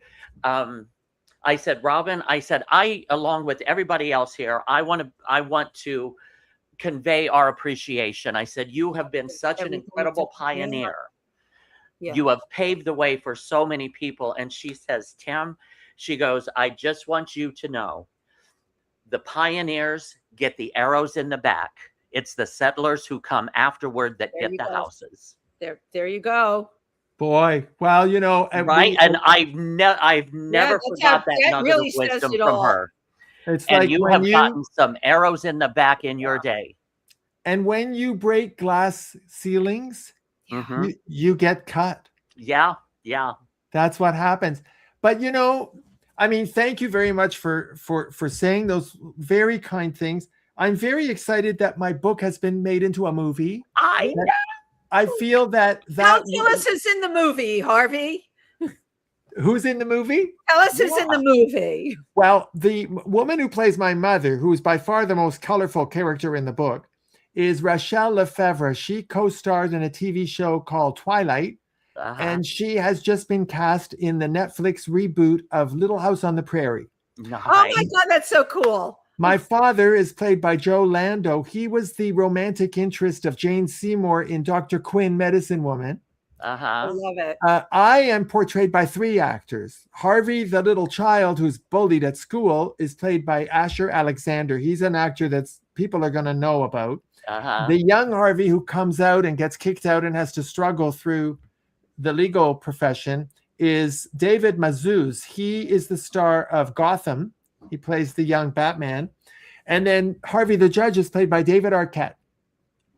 I said, Robin, I along with everybody else here, I want to convey our appreciation. I said, you have been such an incredible pioneer. Yeah. You have paved the way for so many people. And she says, Tim, she goes, I just want you to know, the pioneers get the arrows in the back. It's the settlers who come afterward that get the houses. There you go. Boy, well, you know, right. And I've never forgot that nugget really of wisdom from her. It's and like you have gotten some arrows in the back in your day. And when you break glass ceilings, you get cut. Yeah. That's what happens. But you know, I mean, thank you very much for saying those very kind things. I'm very excited that my book has been made into a movie. I feel that calculus is in the movie, Harvey. Who's in the movie? Ellis is in the movie. Well, the woman who plays my mother, who is by far the most colorful character in the book, is Rachelle Lefevre. She co-starred in a TV show called Twilight, and she has just been cast in the Netflix reboot of Little House on the Prairie. Nice. Oh my God, that's so cool. My father is played by Joe Lando. He was the romantic interest of Jane Seymour in Dr. Quinn, Medicine Woman. I love it. I am portrayed by 3 actors. Harvey, the little child who's bullied at school, is played by Asher Alexander. He's an actor that's people are going to know about. The young Harvey who comes out and gets kicked out and has to struggle through the legal profession is David Mazouz. He is the star of Gotham. He plays the young Batman. And then Harvey the judge is played by David Arquette.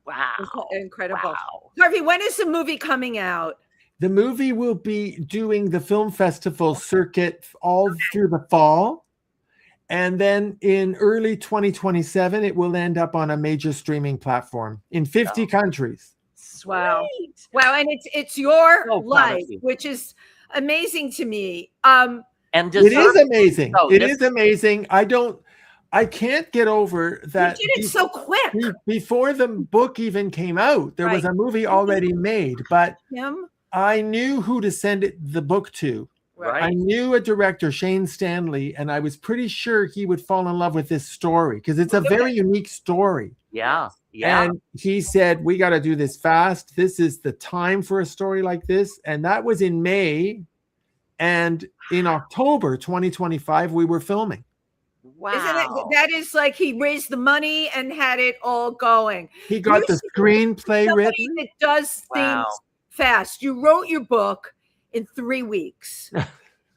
Wow. Incredible. Wow. Harvey, when is the movie coming out? The movie will be doing the film festival circuit all through the fall. And then in early 2027, it will end up on a major streaming platform in 50 countries. Sweet. Wow. And it's your life, which is amazing to me. And it is amazing. It is amazing. I can't get over that. You did it so quick. Before the book even came out, there was a movie already made, but I knew who to send the book to. Right. I knew a director, Shane Stanley, and I was pretty sure he would fall in love with this story because it's a very unique story. Yeah. And he said, we got to do this fast. This is the time for a story like this. And that was in May. And in October 2025, we were filming. Wow. Isn't it? That is like he raised the money and had it all going. He got the screenplay written. It does things fast. You wrote your book in 3 weeks.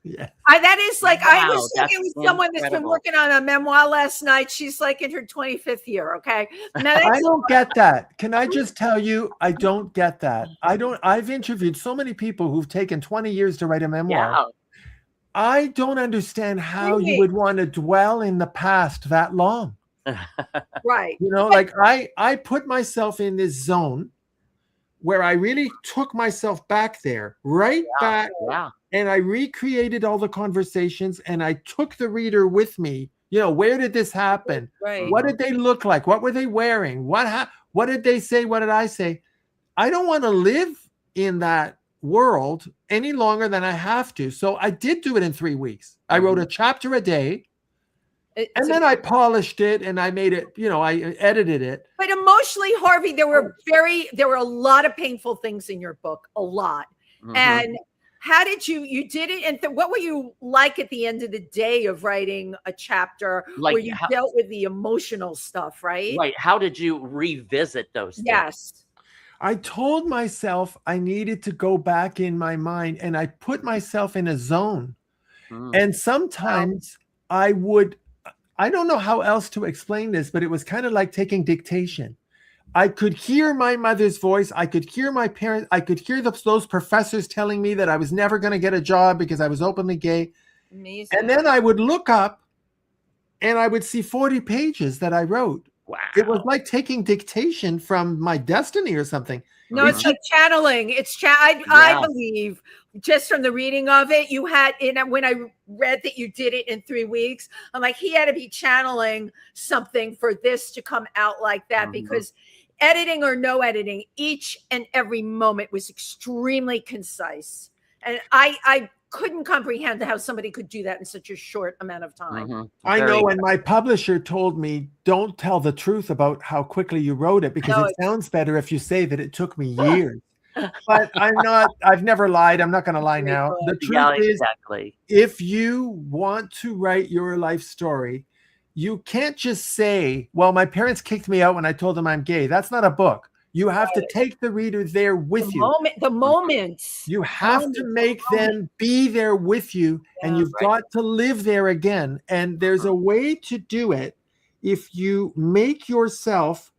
Yeah. That is like, I was talking with someone that's been working on a memoir last night. She's like in her 25th year. Okay. Now I don't get that. Can I just tell you, I don't get that. I've interviewed so many people who've taken 20 years to write a memoir. Yeah. I don't understand how you would want to dwell in the past that long. Right. You know, like I put myself in this zone where I really took myself back there, back. Yeah. And I recreated all the conversations and I took the reader with me. You know, where did this happen? Right. What did they look like? What were they wearing? What did they say? What did I say? I don't want to live in that world any longer than I have to. So I did do it in 3 weeks. I wrote a chapter a day. And then I polished it and I made it, you know, I edited it. But emotionally, Harvey, there were a lot of painful things in your book, a lot. Mm-hmm. And how did you did it? And what were you like at the end of the day of writing a chapter where you dealt with the emotional stuff, right? Right. How did you revisit those things? Yes. I told myself I needed to go back in my mind and I put myself in a zone. And sometimes I don't know how else to explain this, but it was kind of like taking dictation. I could hear my mother's voice. I could hear my parents. I could hear those professors telling me that I was never going to get a job because I was openly gay. Amazing. And then I would look up and I would see 40 pages that I wrote. Wow. It was like taking dictation from my destiny or something. No, it's like channeling. I believe just from the reading of it, you had when I read that you did it in 3 weeks, I'm like, he had to be channeling something for this to come out like that because editing or no editing, each and every moment was extremely concise. And I couldn't comprehend how somebody could do that in such a short amount of time. I know, and my publisher told me, don't tell the truth about how quickly you wrote it because it sounds better if you say that it took me years. But I've never lied. I'm not going to lie now. The truth is, if you want to write your life story, you can't just say, well, my parents kicked me out when I told them I'm gay. That's not a book. You have to take the reader there with you. The moments. You have to make them be there with you, and you've got to live there again. And there's a way to do it if you make yourself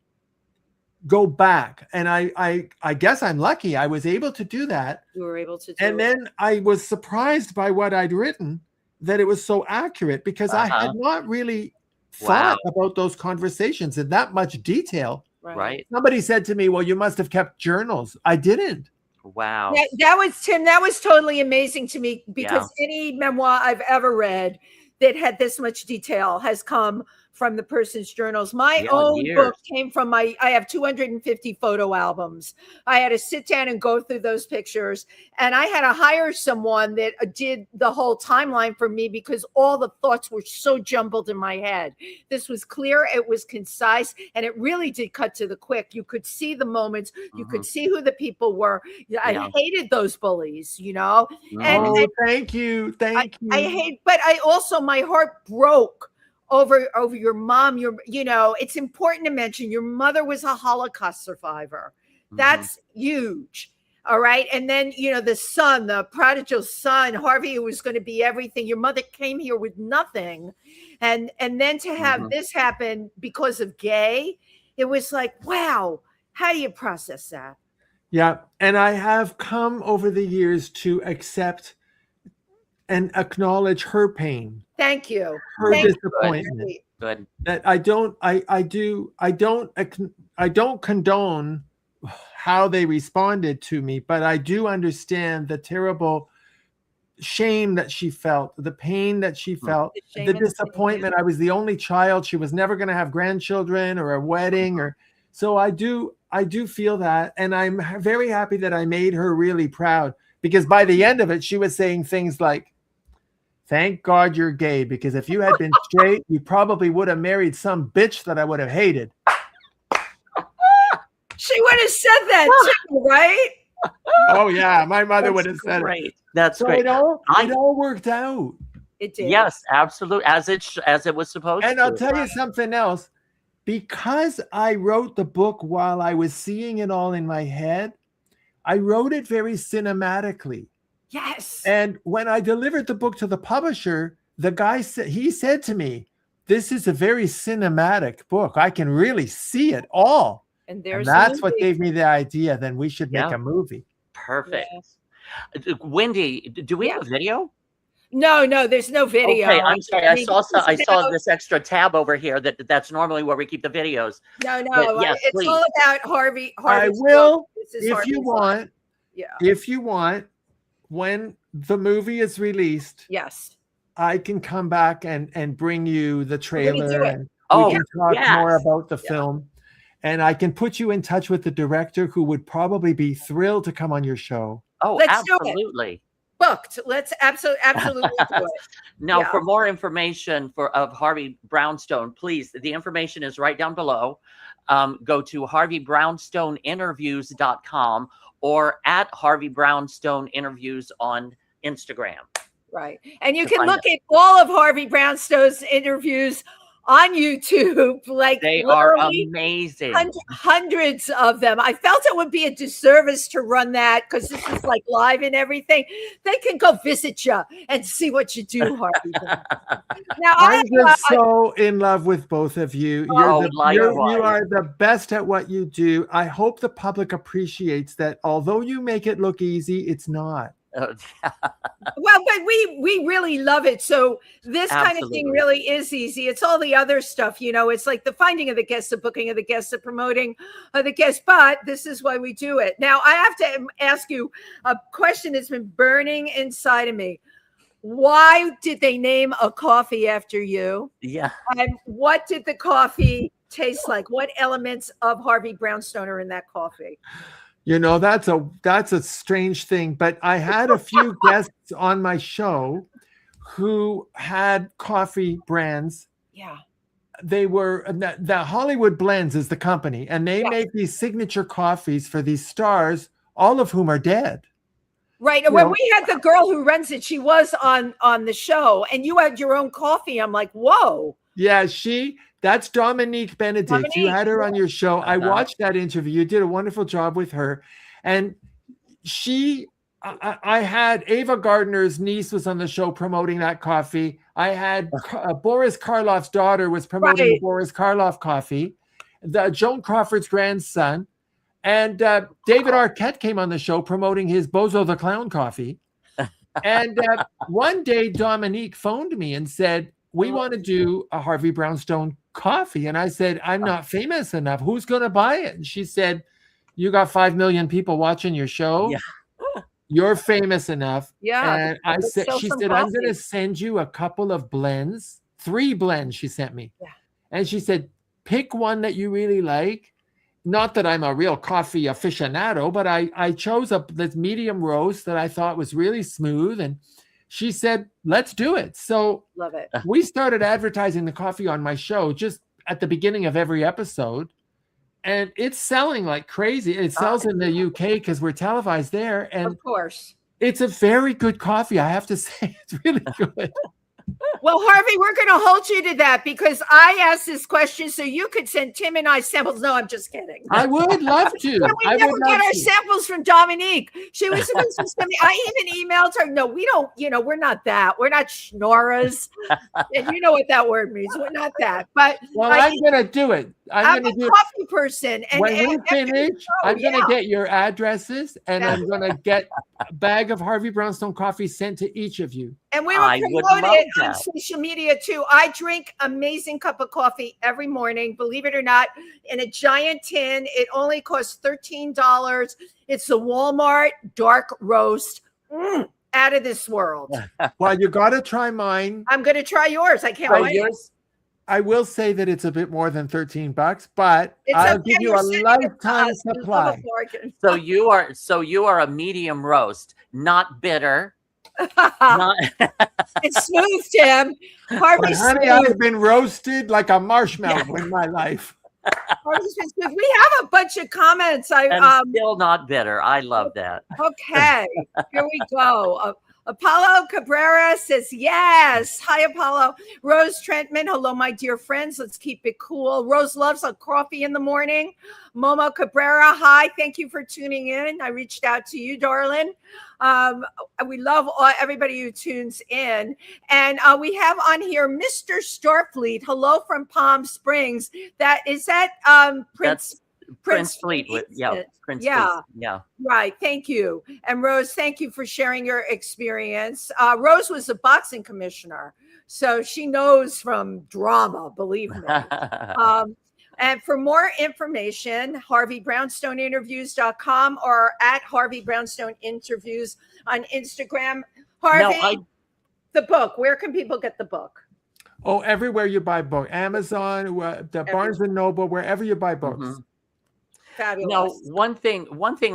go back. And I guess I'm lucky. I was able to do that. You were able to do And then I was surprised by what I'd written, that it was so accurate because I had not really thought about those conversations in that much detail. Right. Somebody said to me, well, you must have kept journals. I didn't. Wow. That was, Tim, that was totally amazing to me because any memoir I've ever read that had this much detail has come from the person's journals. My own book came from I have 250 photo albums. I had to sit down and go through those pictures, and I had to hire someone that did the whole timeline for me because all the thoughts were so jumbled in my head. This was clear, it was concise, and it really did cut to the quick. You could see the moments, you could see who the people were. I hated those bullies, you know. And thank you. Thank you. But I also, my heart broke over your mom. It's important to mention your mother was a Holocaust survivor. That's huge. All right. And then, the son, the prodigal son, Harvey, who was going to be everything. Your mother came here with nothing. And then to have this happen because of gay, it was like, wow, how do you process that? Yeah. And I have come over the years to accept and acknowledge her pain. Thank you. Her disappointment. Good. That I don't condone how they responded to me, but I do understand the terrible shame that she felt, the pain that she felt, the disappointment. I was the only child. She was never going to have grandchildren or a wedding, so I do feel that, and I'm very happy that I made her really proud, because by the end of it, she was saying things like, thank God you're gay, because if you had been straight, you probably would have married some bitch that I would have hated. She would have said that too, right? Oh yeah, my mother would have said it. That's great. It all worked out. It did. Yes, absolutely. As it was supposed to. And I'll tell you something else. Because I wrote the book while I was seeing it all in my head, I wrote it very cinematically. Yes. And when I delivered the book to the publisher, the guy said to me, "This is a very cinematic book. I can really see it all." And that's what gave me the idea. Then we should make a movie. Perfect. Yes. Wendy, do we have a video? No, there's no video. Okay, I'm sorry. I saw this extra tab over here that's normally where we keep the videos. No, yes, it's please. All about Harvey. I will, if you want. Yeah. If you want, when the movie is released, yes, I can come back and bring you the trailer, and we can talk more about the film. And I can put you in touch with the director, who would probably be thrilled to come on your show. Oh, absolutely. Booked. Let's absolutely do it. Now, for more information of Harvey Brownstone, please, the information is right down below. Go to harveybrownstoneInterviews.com or at Harvey Brownstone Interviews on Instagram. Right. And you can look at all of Harvey Brownstone's interviews on YouTube. Like, they are amazing. Hundreds of them. I felt it would be a disservice to run that because this is like live and everything. They can go visit you and see what you do, Harvey. Now, I'm just so in love with both of you. You are the best at what you do. I hope the public appreciates that. Although you make it look easy, it's not. Well, but we really love it. So this kind of thing really is easy. It's all the other stuff, it's like the finding of the guests, the booking of the guests, the promoting of the guests, but this is why we do it. Now, I have to ask you a question that's been burning inside of me. Why did they name a coffee after you? Yeah. And what did the coffee taste like? What elements of Harvey Brownstone are in that coffee? That's a strange thing, but I had a few guests on my show who had coffee brands. Yeah. They were the Hollywood Blends is the company, and they make these signature coffees for these stars, all of whom are dead. Right. And when we had the girl who runs it, she was on the show, and you had your own coffee. I'm like, whoa. Yeah, that's Dominique Benedict. You had her on your show. I watched that interview. You did a wonderful job with her. And I had Ava Gardner's niece was on the show promoting that coffee. I had Boris Karloff's daughter was promoting Boris Karloff coffee. Joan Crawford's grandson. And David Arquette came on the show promoting his Bozo the Clown coffee. And one day Dominique phoned me and said, "We want to do a Harvey Brownstone coffee." And I said, "I'm not famous enough. Who's going to buy it?" And she said, "You got 5 million people watching your show. Yeah. You're famous enough." Yeah. And she said, "I'm going to send you a couple of blends, 3 blends." She sent me. Yeah. And she said, "Pick one that you really like." Not that I'm a real coffee aficionado, but I chose this medium roast that I thought was really smooth. And she said, "Let's do it." So love it. We started advertising the coffee on my show just at the beginning of every episode. And it's selling like crazy. It sells in the UK because we're televised there. And of course, it's a very good coffee. I have to say, it's really good. Well, Harvey, we're going to hold you to that because I asked this question so you could send Tim and I samples. No, I'm just kidding. I would love to. We never get our samples from Dominique. She was supposed to send me. I even emailed her. No, we don't. We're not that. We're not schnorrers. And you know what that word means. We're not that. But I'm going to do it. I'm a coffee person. And when we finish, I'm going to get your addresses and I'm going to get a bag of Harvey Brownstone coffee sent to each of you. And we will promote it on social media too. I drink amazing cup of coffee every morning, believe it or not, in a giant tin. It only costs $13. It's the Walmart dark roast. Out of this world. Well, you got to try mine. I'm going to try yours. I can't wait. I will say that it's a bit more than $13, but I'll give you a lifetime supply. So you are a medium roast, not bitter. It's smooth, Tim. Harvey, honey, I've been roasted like a marshmallow in my life. We have a bunch of comments. And still not bitter. I love that. Okay, here we go. Apollo Cabrera says yes. Hi, Apollo. Rose Trentman, hello, my dear friends. Let's keep it cool. Rose loves a coffee in the morning. Momo Cabrera, hi. Thank you for tuning in. I reached out to you, darling. We love everybody who tunes in. And we have on here Mr. Starfleet. Hello from Palm Springs. Is that Prince Fleetwood. Yeah. Prince Fleet. Yeah. Right. Thank you. And Rose, thank you for sharing your experience. Rose was a boxing commissioner, so she knows from drama, believe me. And for more information, HarveyBrownstoneInterviews.com or at Harvey Brownstone Interviews on Instagram. Harvey, the book, where can people get the book? Oh, everywhere you buy books. Amazon, the Barnes and Noble, wherever you buy books. Mm-hmm. Fabulous. No, one thing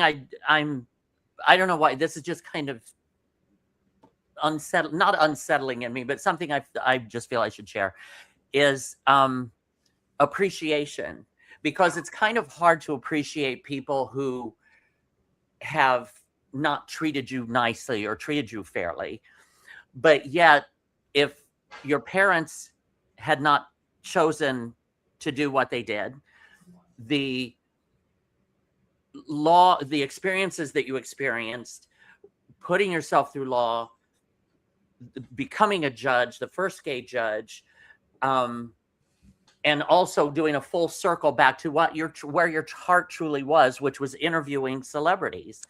I don't know why this is just kind of not unsettling in me, but something I just feel I should share is appreciation, because it's kind of hard to appreciate people who have not treated you nicely or treated you fairly. But yet, if your parents had not chosen to do what they did, the experiences that you experienced, putting yourself through law, becoming a judge, the first gay judge, and also doing a full circle back to where your heart truly was, which was interviewing celebrities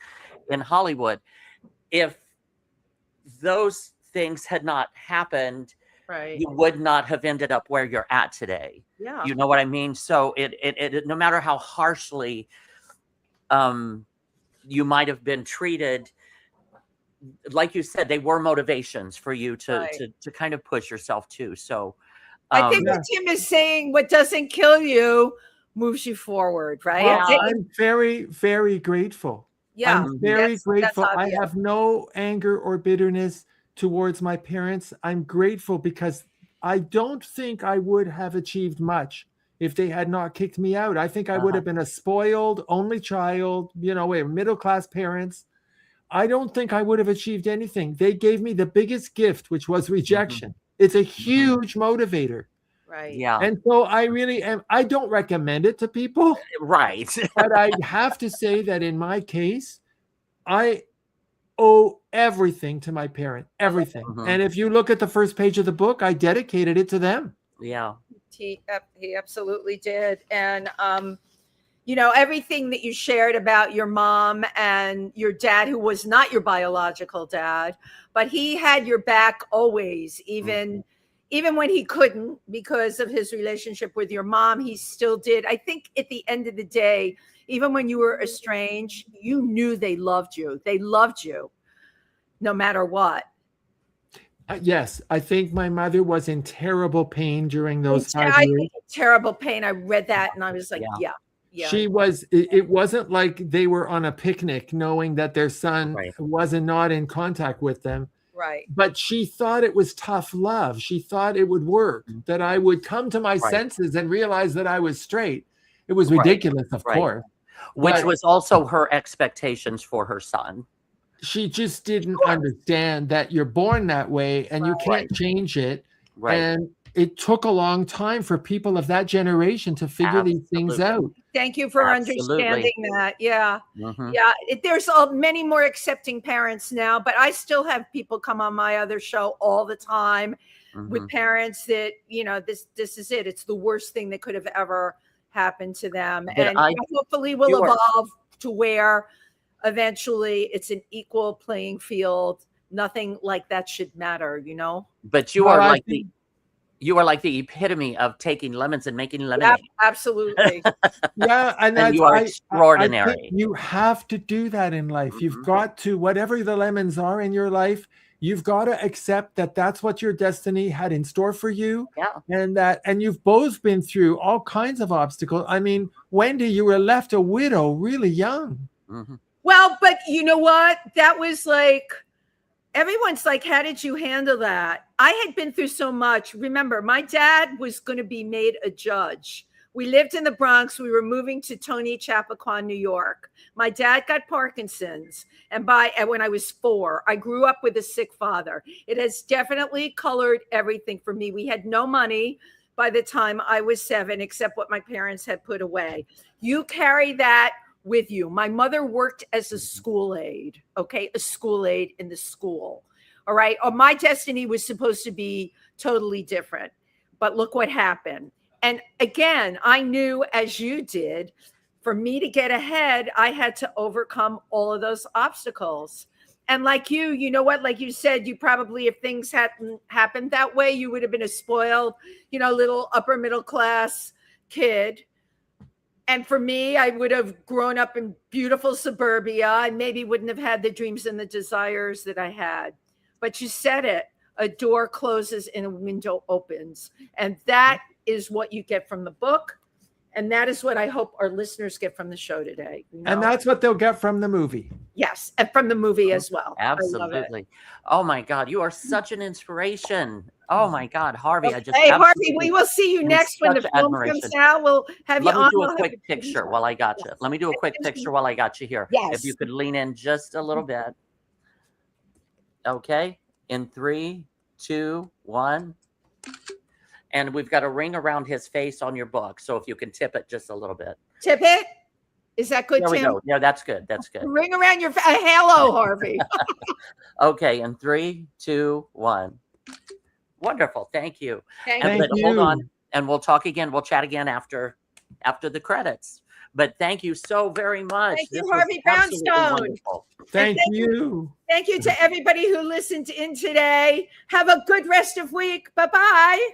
in Hollywood. If those things had not happened, right, you would not have ended up where you're at today. Yeah. You know what I mean? So it no matter how harshly you might have been treated, like you said, they were motivations for you to kind of push yourself too. So I think what Tim is saying, what doesn't kill you moves you forward, right? Well, I'm very, very grateful. Yeah, I'm very grateful. I have no anger or bitterness towards my parents. I'm grateful because I don't think I would have achieved much if they had not kicked me out. I think I would have been a spoiled only child, middle-class parents. I don't think I would have achieved anything. They gave me the biggest gift, which was rejection. It's a huge motivator. Right. Yeah. And so I really am. I don't recommend it to people. Right. But I have to say that in my case, I owe everything to my parent, everything. And if you look at the first page of the book, I dedicated it to them. Yeah. He absolutely did. And, everything that you shared about your mom and your dad, who was not your biological dad, but he had your back always, even when he couldn't because of his relationship with your mom, he still did. I think at the end of the day, even when you were estranged, you knew they loved you. They loved you no matter what. Yes, I think my mother was in terrible pain during those 5 years. Terrible pain. I read that and I was like, yeah. She was. It wasn't like they were on a picnic knowing that their son was not in contact with them. Right. But she thought it was tough love. She thought it would work, that I would come to my senses and realize that I was straight. It was ridiculous, of course. Which was also her expectations for her son. She just didn't understand that you're born that way and you can't change it. Right. And it took a long time for people of that generation to figure these things out. Thank you for understanding that. Yeah. There's many more accepting parents now, but I still have people come on my other show all the time with parents that, this is it. It's the worst thing that could have ever happened to them. But and hopefully we'll evolve to where eventually it's an equal playing field. Nothing like that should matter, But you are like the epitome of taking lemons and making lemonade. Absolutely. And you are extraordinary. You have to do that in life. You've got to, whatever the lemons are in your life, you've got to accept that that's what your destiny had in store for you. Yeah. And you've both been through all kinds of obstacles. I mean, Wendy, you were left a widow really young. Well, but you know what? That was like, everyone's like, how did you handle that? I had been through so much. Remember, my dad was going to be made a judge, We lived in the Bronx. We were moving to Tony Chappaqua, New York. My dad got Parkinson's, and when I was 4, I grew up with a sick father. It has definitely colored everything for me. We had no money by the time I was 7, except what my parents had put away. You carry that with you. My mother worked as a school aide, okay? A school aide in the school, all right? Or my destiny was supposed to be totally different, but look what happened. And again, I knew, as you did, for me to get ahead, I had to overcome all of those obstacles. And like you know what, like you said, you probably, if things hadn't happened that way, you would have been a spoiled, little upper middle class kid. And for me, I would have grown up in beautiful suburbia and maybe wouldn't have had the dreams and the desires that I had. But you said it, a door closes and a window opens. And that is what you get from the book. And that is what I hope our listeners get from the show today. And that's what they'll get from the movie. Yes, and from the movie as well. Absolutely. Oh my God, you are such an inspiration. Oh my God, Harvey. Hey, Harvey, we will see you next when the film comes out. We'll have you on. Let me do a quick picture while I got you. Let me do a quick picture while I got you here. Yes. If you could lean in just a little bit. Okay. In 3, 2, 1. And we've got a ring around his face on your book. So if you can tip it just a little bit. Tip it? Is that good, There we Tim? go. Yeah, that's good. That's good. Ring around your face. Hello, Harvey. Okay. In 3, 2, 1. Wonderful. Thank you. Thank you. Hold on. And we'll talk again. We'll chat again after the credits. But thank you so very much. Thank you, Harvey Brownstone. Thank you. Thank you to everybody who listened in today. Have a good rest of week. Bye-bye.